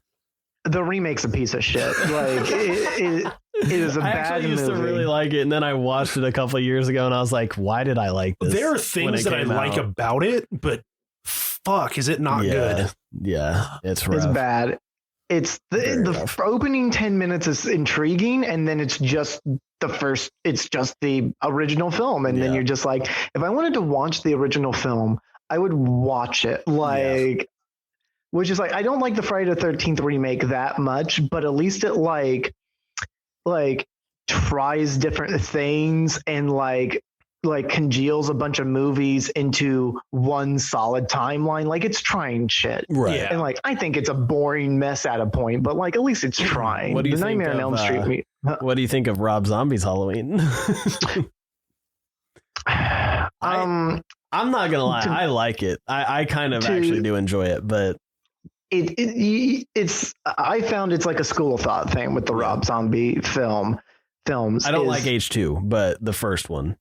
the remake's a piece of shit. Like it is a bad movie. I actually used to really like it, and then I watched it a couple of years ago, and I was like, why did I like this? There are things that I like about it, but fuck, is it not good? Yeah, it's rough. It's bad. It's the opening 10 minutes is intriguing, and then it's just the original film, and then you're just like, if I wanted to watch the original film, I would watch it. Which is like, I don't like the Friday the 13th remake that much, but at least it like tries different things and like congeals a bunch of movies into one solid timeline. Like, it's trying shit. Right. Yeah. And like, I think it's a boring mess at a point, but like, at least it's trying. What do you the think Nightmare on Elm Street. What do you think of Rob Zombie's Halloween? I'm not gonna lie, I like it. I kind of actually do enjoy it, but it's I found it's like a school of thought thing with the Rob Zombie films. I don't like H2, but the first one.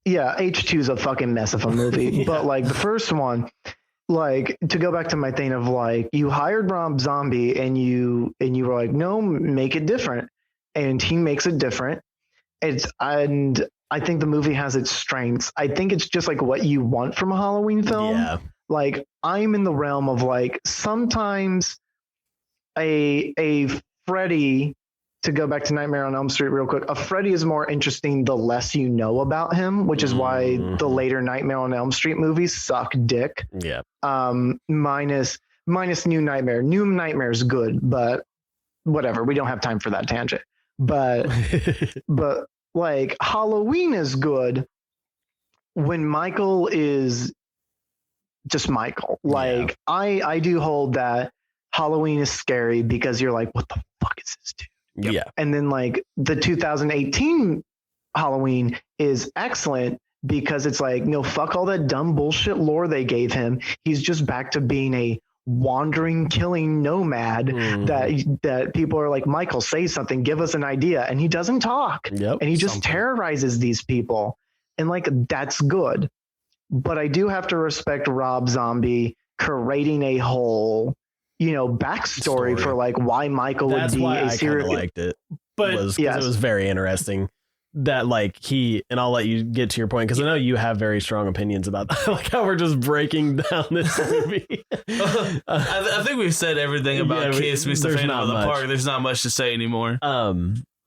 Yeah, H2 is a fucking mess of a movie. But like the first one, like, to go back to my thing of like, you hired Rob Zombie and you were like, no, make it different. And he makes it different. And I think the movie has its strengths. I think it's just like what you want from a Halloween film. Yeah. Like, I'm in the realm of like, sometimes a Freddy, to go back to Nightmare on Elm Street real quick, a Freddy is more interesting the less you know about him, which is why the later Nightmare on Elm Street movies suck dick. Yeah. Minus New Nightmare. New Nightmare is good, but whatever. We don't have time for that tangent. But like, Halloween is good when Michael is just Michael. Like, I do hold that Halloween is scary because you're like, what the fuck is this dude? Yep. Yeah. And then like the 2018 Halloween is excellent because it's like, no, fuck all that dumb bullshit lore they gave him. He's just back to being a wandering, killing nomad that people are like, Michael, say something, give us an idea. And he doesn't talk. Yep. And he just terrorizes these people. And like, that's good. But I do have to respect Rob Zombie creating a whole, backstory for like why Michael would be a serial killer. Liked it, but it was very interesting that like and I'll let you get to your point because I know you have very strong opinions about that. Like how we're just breaking down this movie. I think we've said everything about Kiss, Mr. Phantom of the Park. There's not much to say anymore.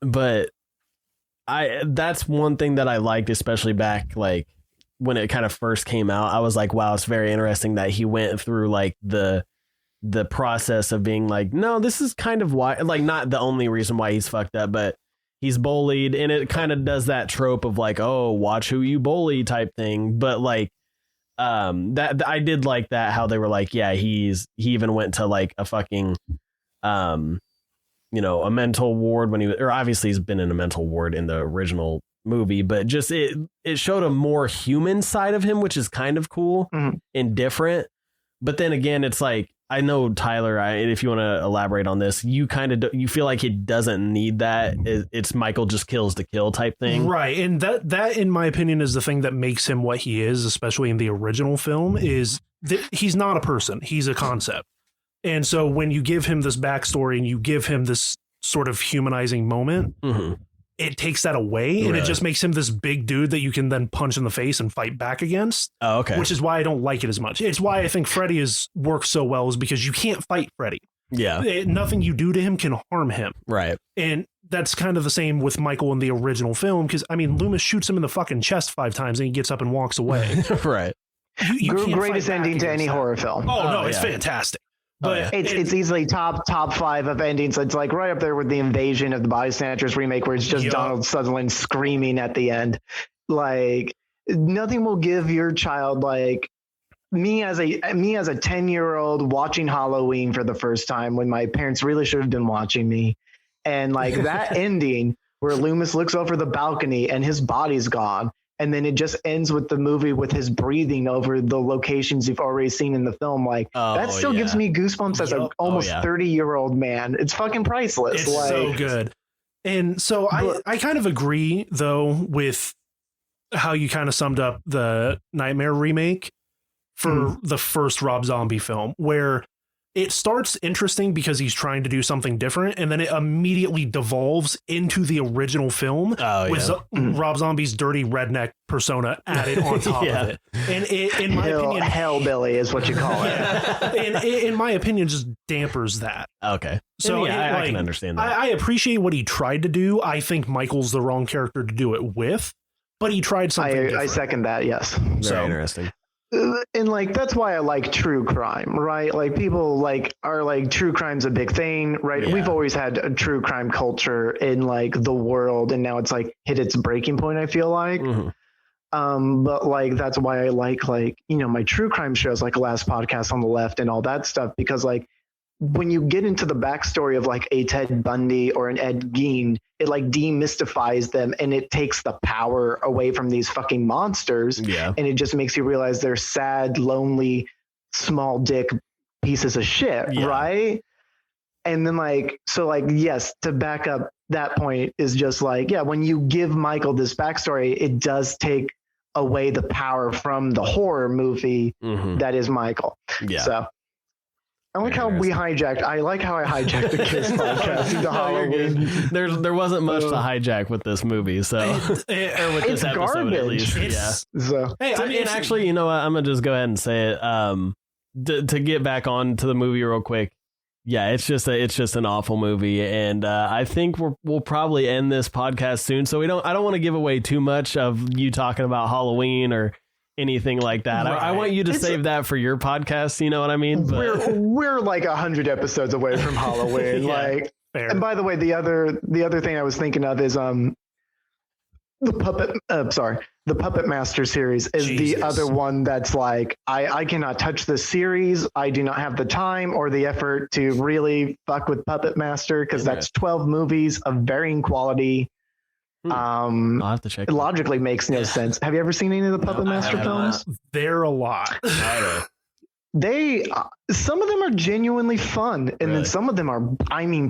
But that's one thing that I liked, especially back like when it kind of first came out. I was like, wow, it's very interesting that he went through like the process of being like, no, this is kind of why, like, not the only reason why he's fucked up, but he's bullied, and it kind of does that trope of like, oh, watch who you bully type thing. But like, that I did like that, how they were like, yeah, he even went to like a fucking, a mental ward when or obviously he's been in a mental ward in the original movie, but just it showed a more human side of him, which is kind of cool and different. But then again, it's like, I know, Tyler, if you want to elaborate on this, you feel like it doesn't need that. It's Michael just kills to kill type thing. Right. And that, in my opinion, is the thing that makes him what he is, especially in the original film, is that he's not a person. He's a concept. And so when you give him this backstory and you give him this sort of humanizing moment, it takes that away, and it just makes him this big dude that you can then punch in the face and fight back against. Oh, okay. Which is why I don't like it as much. It's why I think Freddy works so well, is because you can't fight Freddy. Yeah. Nothing you do to him can harm him. Right. And that's kind of the same with Michael in the original film, because, I mean, Loomis shoots him in the fucking chest 5 times and he gets up and walks away. Right. You greatest ending to any horror film. Oh, no, it's fantastic. But it's easily top 5 of endings. It's like right up there with the Invasion of the Body Snatchers remake, where it's just Donald Sutherland screaming at the end. Like, nothing will give your child, like me as a 10-year-old watching Halloween for the first time when my parents really should have been watching me, and like that ending where Loomis looks over the balcony and his body's gone. And then it just ends with the movie with his breathing over the locations you've already seen in the film. Like that still gives me goosebumps as an almost 30-year-old man. It's fucking priceless. It's so good. And so I kind of agree though with how you kind of summed up the Nightmare remake for the first Rob Zombie film, where it starts interesting because he's trying to do something different, and then it immediately devolves into the original film with Rob Zombie's dirty redneck persona added on top of it. And in my opinion, hellbilly is what you call it. And in my opinion, just dampers that. Okay. So I can understand that. I appreciate what he tried to do. I think Michael's the wrong character to do it with, but he tried something different. I second that. Yes. Very interesting. And like that's why I like true crime, right? Like people are like true crime's a big thing, right? We've always had a true crime culture in like the world, and now it's like hit its breaking point, I feel like. But like that's why I like my true crime shows like Last Podcast on the Left and all that stuff, because like when you get into the backstory of like a Ted Bundy or an Ed Gein, it like demystifies them and it takes the power away from these fucking monsters. Yeah. And it just makes you realize they're sad, lonely, small dick pieces of shit. Yeah. Right. And then yes, to back up that point is just like, when you give Michael this backstory, it does take away the power from the horror movie that is Michael. Yeah. So I like how I hijacked the Kiss podcast into Halloween. There wasn't much to hijack with this movie, so or with this episode garbage. At least. So hey, actually, you know what? I'm gonna just go ahead and say it. To get back on to the movie real quick. Yeah, it's just an awful movie, and I think we'll probably end this podcast soon. So I don't want to give away too much of you talking about Halloween or anything like that. Right. I want you to save that for your podcast. You know what I mean? But we're like 100 episodes away from Halloween. Fair. And by the way, the other thing I was thinking of is the Puppet Master series is the other one that's like I cannot touch this series. I do not have the time or the effort to really fuck with Puppet Master because that's 12 movies of varying quality. I'll have to check. It logically makes no sense. Have you ever seen any of the Puppet Master films? They're a lot. Some of them are genuinely fun, and then some of them are,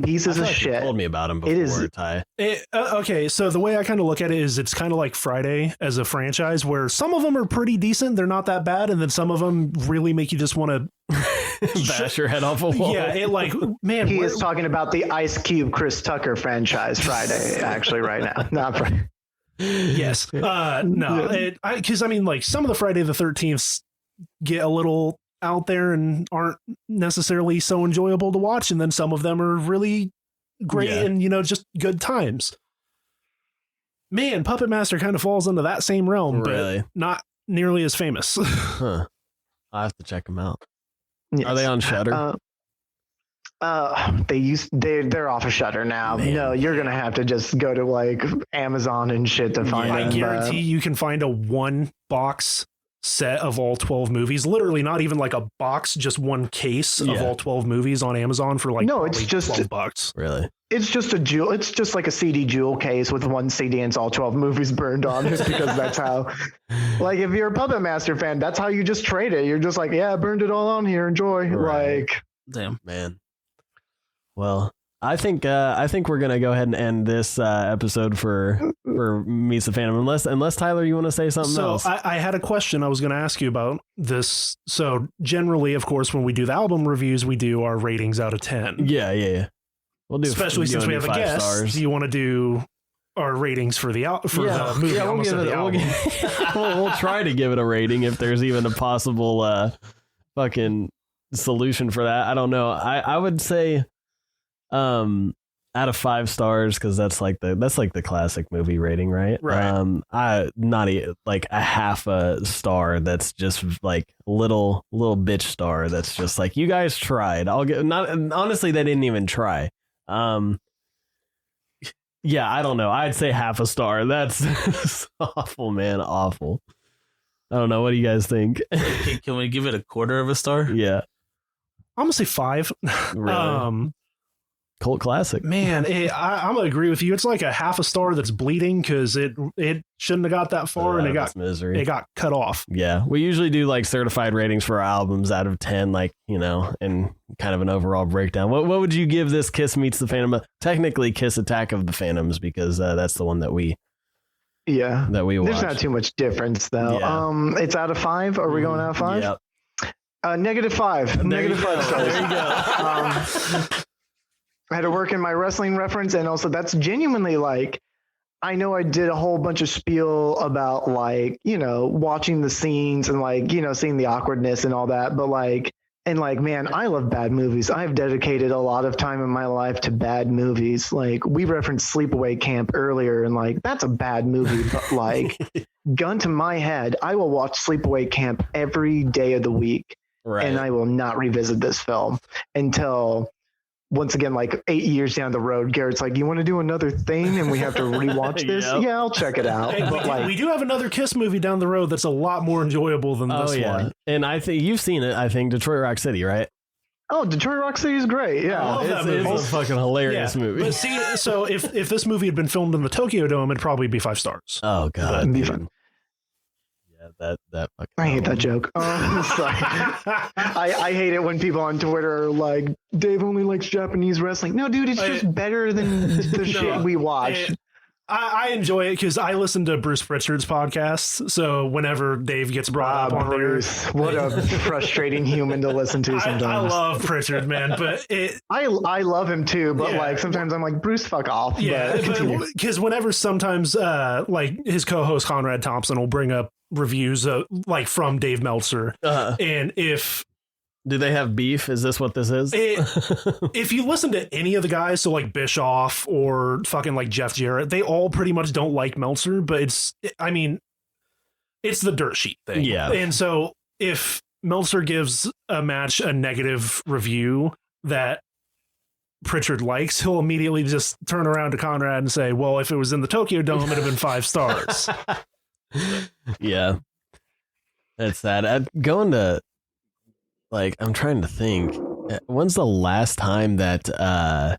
pieces of shit. You told me about them before, Ty. Okay, so the way I kind of look at it is it's kind of like Friday as a franchise, where some of them are pretty decent, they're not that bad, and then some of them really make you just want to bash your head off a wall. Yeah, he is talking about the Ice Cube Chris Tucker franchise Friday, actually, right now. Not Friday. Yes. No, because some of the Friday the 13th get a little out there and aren't necessarily so enjoyable to watch, and then some of them are really great and just good times. Man, Puppet Master kind of falls into that same realm, but not nearly as famous. I'll have to check them out. Yes. Are they on Shudder? They're off of Shudder now. Man. No, you're gonna have to just go to like Amazon and shit to find them. I guarantee you can find a one box set of all 12 movies, literally not even like a box, just one case of all 12 movies on Amazon for like it's just $12. Really? It's just a jewel. It's just like a CD jewel case with one CD and it's all 12 movies burned on it because that's how, like, if you're a Puppet Master fan, that's how you just trade it. You're just like, I burned it all on here. Enjoy. Right. Like, damn, man. Well, I think we're gonna go ahead and end this episode for Meets the Phantom, unless Tyler, you want to say something else. So I had a question I was going to ask you about this. So generally, of course, when we do the album reviews, we do our ratings out of 10. Yeah. We'll do, especially since we have a guest. Stars. Do you want to do our ratings for the movie? Yeah, we'll try to give it a rating if there's even a possible fucking solution for that. I don't know. I would say out of 5 stars, because that's like the classic movie rating, right? I not like a half a star. That's just like little bitch star. That's just like, you guys tried. I'll get honestly, they didn't even try. Yeah, I don't know. I'd say half a star. That's awful, man. Awful. I don't know. What do you guys think? Can we give it a quarter of a star? Yeah, I'm gonna say 5. Really? cult classic. Man, I'm gonna agree with you. It's like a half a star that's bleeding because it shouldn't have got that far, and it got cut off. Yeah, we usually do like certified ratings for our albums out of 10, like, you know, and kind of an overall breakdown. What would you give this Kiss Meets the Phantom? Technically, Kiss Attack of the Phantoms, because that's the one that we watch. There's not too much difference though. Yeah. It's out of 5. Are we going out of 5? Yep. -5. -5 stars. There you go. I had to work in my wrestling reference, and also that's genuinely like, I know I did a whole bunch of spiel about like, you know, watching the scenes and like, you know, seeing the awkwardness and all that, but like, and like, man, I love bad movies. I've dedicated a lot of time in my life to bad movies. Like, we referenced Sleepaway Camp earlier, and like, that's a bad movie, but like, gun to my head, I will watch Sleepaway Camp every day of the week. Right. And I will not revisit this film until, once again, like 8 years down the road, Garrett's like, you want to do another thing and we have to rewatch this? Yep. Yeah, I'll check it out. Hey, But we do have another Kiss movie down the road that's a lot more enjoyable than this one. And I think you've seen it. I think Detroit Rock City, right? Oh, Detroit Rock City is great. Yeah, It's a fucking hilarious movie. But see, so if this movie had been filmed in the Tokyo Dome, it'd probably be 5 stars. Oh god, it'd be fun. Yeah, that fucking. I hate that joke. Sorry. I hate it when people on Twitter are like, Dave only likes Japanese wrestling. No, dude, it's just better than the shit we watch. I enjoy it because I listen to Bruce Pritchard's podcast. So whenever Dave gets brought up on Bruce, what a frustrating human to listen to sometimes. I love Pritchard, man, but I love him too, but like sometimes I'm like, Bruce, fuck off. Yeah, because whenever sometimes like his co-host Conrad Thompson will bring up reviews like from Dave Meltzer, and if do they have beef? Is this what this is? If you listen to any of the guys, so like Bischoff or fucking like Jeff Jarrett, they all pretty much don't like Meltzer, but it's the dirt sheet thing. Yeah. And so if Meltzer gives a match a negative review that Pritchard likes, he'll immediately just turn around to Conrad and say, well, if it was in the Tokyo Dome, it'd have been 5 stars. Yeah. It's sad. Going to, like, I'm trying to think. When's the last time that a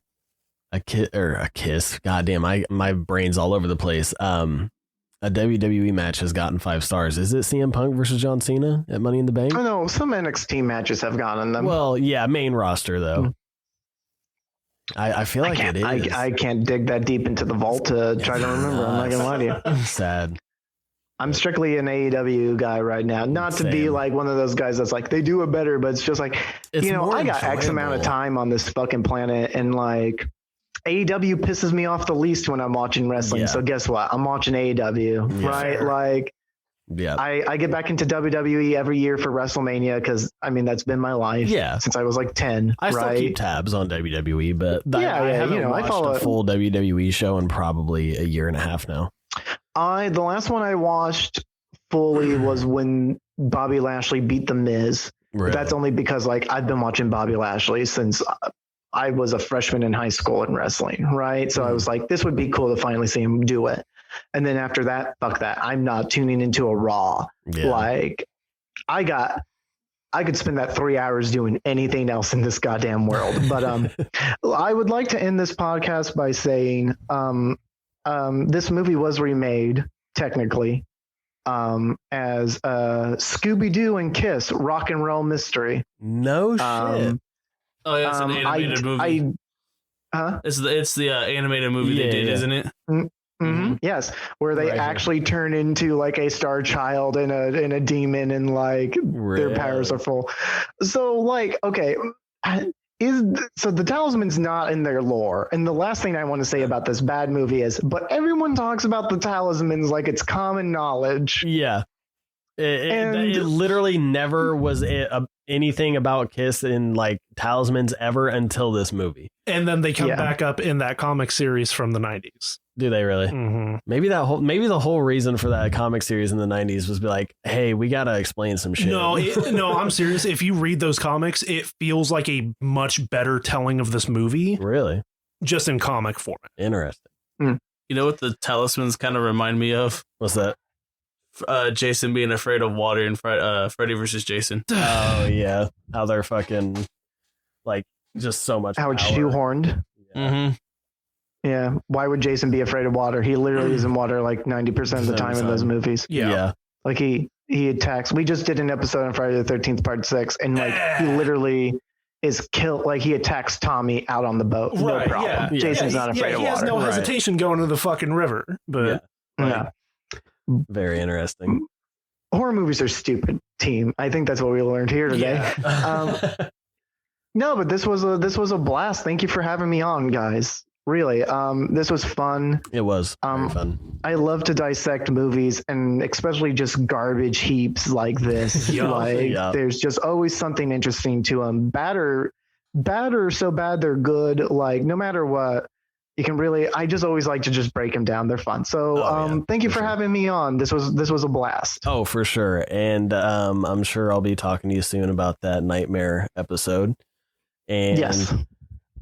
Kiss? Goddamn, my brain's all over the place. A WWE match has gotten 5 stars. Is it CM Punk versus John Cena at Money in the Bank? Oh no, some NXT matches have gotten them. Well, yeah, main roster though. I feel like it is. I can't dig that deep into the vault to try to remember. I'm not gonna lie to you. Sad. I'm strictly an AEW guy right now. Not to be like one of those guys that's like, they do it better, but it's just like, I got X amount of time on this fucking planet, and like AEW pisses me off the least when I'm watching wrestling. Yeah. So guess what? I'm watching AEW, right? Fair. Like, yeah, I get back into WWE every year for WrestleMania because that's been my life since I was like 10. I still keep tabs on WWE, but I haven't watched a full WWE show in probably a year and a half now. The last one I watched fully was when Bobby Lashley beat The Miz. Really? That's only because like I've been watching Bobby Lashley since I was a freshman in high school in wrestling, right? So I was like, this would be cool to finally see him do it. And then after that, fuck that. I'm not tuning into a Raw. Yeah. Like I could spend that 3 hours doing anything else in this goddamn world. But I would like to end this podcast by saying this movie was remade technically as Scooby-Doo and Kiss Rock and Roll Mystery. No shit. Oh yeah, it's an animated movie. It's the animated movie they did, isn't it? Mm-hmm. Yes, where they actually turn into like a star child and a demon, and like their powers are full. So like, okay, so the talisman's not in their lore. And the last thing I want to say about this bad movie is, but everyone talks about the talismans like it's common knowledge. Yeah. It literally never was anything about Kiss in like talismans ever until this movie. And then they come back up in that comic series from the 90s. Do they really? Mm-hmm. Maybe the whole reason for that comic series in the 90s was be like, hey, we got to explain some shit. No, I'm serious. If you read those comics, it feels like a much better telling of this movie. Really? Just in comic format. Interesting. You know what the talismans kind of remind me of? What's that? Jason being afraid of water in Freddy versus Jason. Oh yeah, how they're fucking like just so much. How it's shoehorned. Mm-hmm. Yeah. Why would Jason be afraid of water? He literally is in water like 90% of the time in those movies. Yeah. Like he attacks. We just did an episode on Friday the 13th part 6, and like he literally is killed. Like he attacks Tommy out on the boat. Right, No problem. yeah. Jason's not afraid of water. He has no hesitation going to the fucking river. But very interesting. Horror movies are stupid, team. I think that's what we learned here today. No, but this was a blast. Thank you for having me on, guys. Really, this was fun. It was very fun. I love to dissect movies, and especially just garbage heaps like this. There's just always something interesting to them. Bad or so bad they're good. Like no matter what, you can really. I just always like to just break them down. They're fun. So thank you for having me on. This was a blast. Oh, for sure. And I'm sure I'll be talking to you soon about that Nightmare episode. And yes.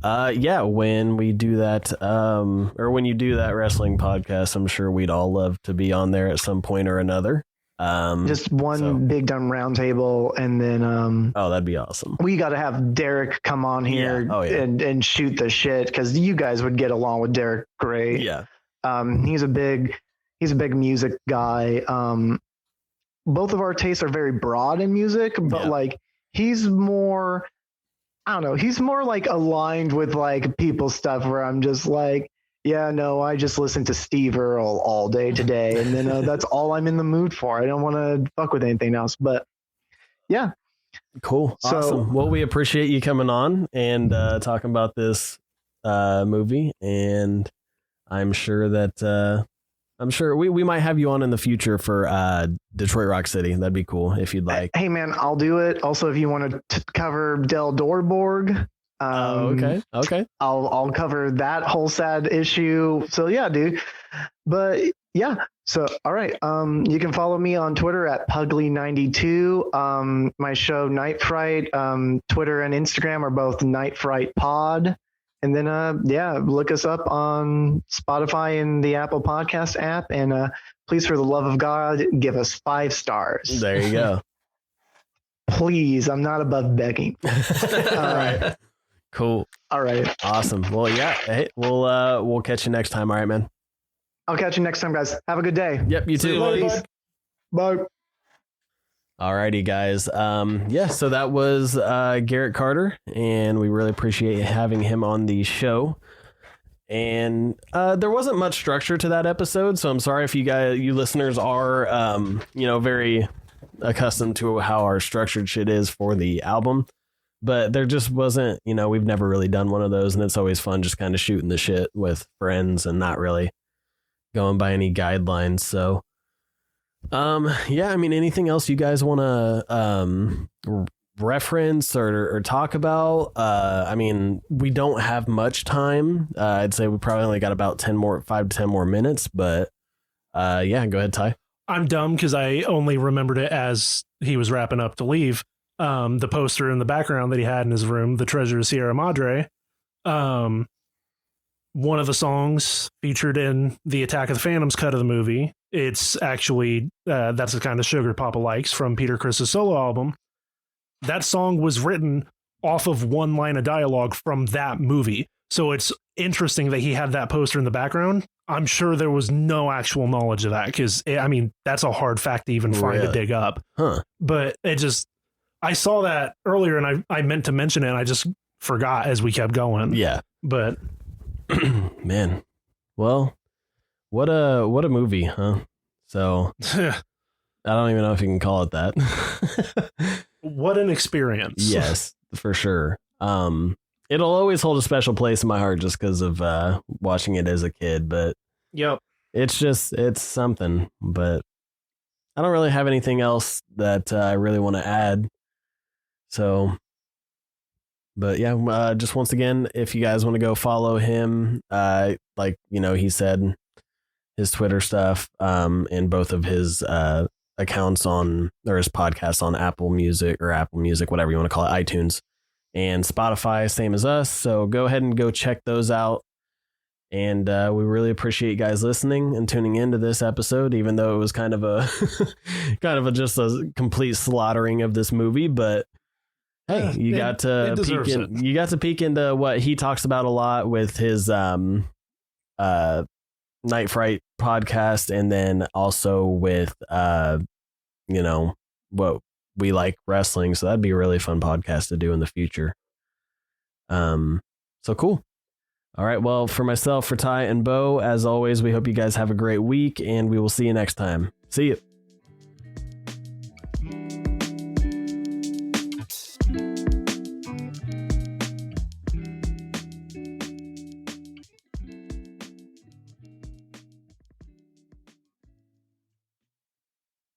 When we do that, or when you do that wrestling podcast, I'm sure we'd all love to be on there at some point or another. Just one big dumb round table, and then that'd be awesome. We got to have Derek come on here and shoot the shit, because you guys would get along with Derek great. Yeah. He's a big music guy. Both of our tastes are very broad in music, but like he's more. I don't know. He's more like aligned with like people's stuff where I'm just like, yeah, no, I just listen to Steve Earle all day today. And then that's all I'm in the mood for. I don't want to fuck with anything else, but yeah. Cool. Awesome. Well, we appreciate you coming on and talking about this movie. And I'm sure that we might have you on in the future for Detroit Rock City. That'd be cool if you'd like. Hey man, I'll do it. Also, if you want to cover Del Dorborg, okay. I'll cover that whole sad issue. So yeah, dude. But yeah. So all right. You can follow me on Twitter at Pugly92. My show Night Fright, Twitter and Instagram are both Night Fright Pod. And then, look us up on Spotify and the Apple Podcast app. And please, for the love of God, give us 5 stars. There you go. Please, I'm not above begging. All right. Cool. All right. Awesome. Well, yeah. Hey, we'll catch you next time. All right, man. I'll catch you next time, guys. Have a good day. Yep. You too. Peace. Bye. Alrighty, guys. So that was Garrett Carter, and we really appreciate having him on the show. And there wasn't much structure to that episode, so I'm sorry if you listeners are, very accustomed to how our structured shit is for the album. But there just wasn't, we've never really done one of those, and it's always fun just kind of shooting the shit with friends and not really going by any guidelines. So. Anything else you guys want to reference or talk about? We don't have much time. I'd say we probably only got about 5 to 10 more minutes, but go ahead, Ty. I'm dumb because I only remembered it as he was wrapping up to leave. The poster in the background that he had in his room, The Treasure of Sierra Madre. One of the songs featured in the Attack of the Phantoms cut of the movie. It's actually, that's the kind of sugar Papa likes from Peter Criss's solo album. That song was written off of one line of dialogue from that movie. So it's interesting that he had that poster in the background. I'm sure there was no actual knowledge of that because, that's a hard fact to even find to dig up. Huh. But I saw that earlier and I meant to mention it and I just forgot as we kept going. Yeah. But man, well, what a movie, huh? So I don't even know if you can call it that. What an experience. Yes, for sure. It'll always hold a special place in my heart just because of watching it as a kid, but yep, it's something. But I don't really have anything else that I really want to add. So, but yeah, just once again, if you guys want to go follow him, he said, his Twitter stuff, and both of his accounts or his podcasts on Apple Music, whatever you want to call it, iTunes and Spotify, same as us. So go ahead and go check those out. And we really appreciate you guys listening and tuning into this episode, even though it was kind of just a complete slaughtering of this movie. But Hey, you got to peek into what he talks about a lot with his Night Fright podcast, and then also with what we like wrestling. So that'd be a really fun podcast to do in the future. So cool. All right. Well, for myself, for Ty and Beau, as always, we hope you guys have a great week, and we will see you next time. See you.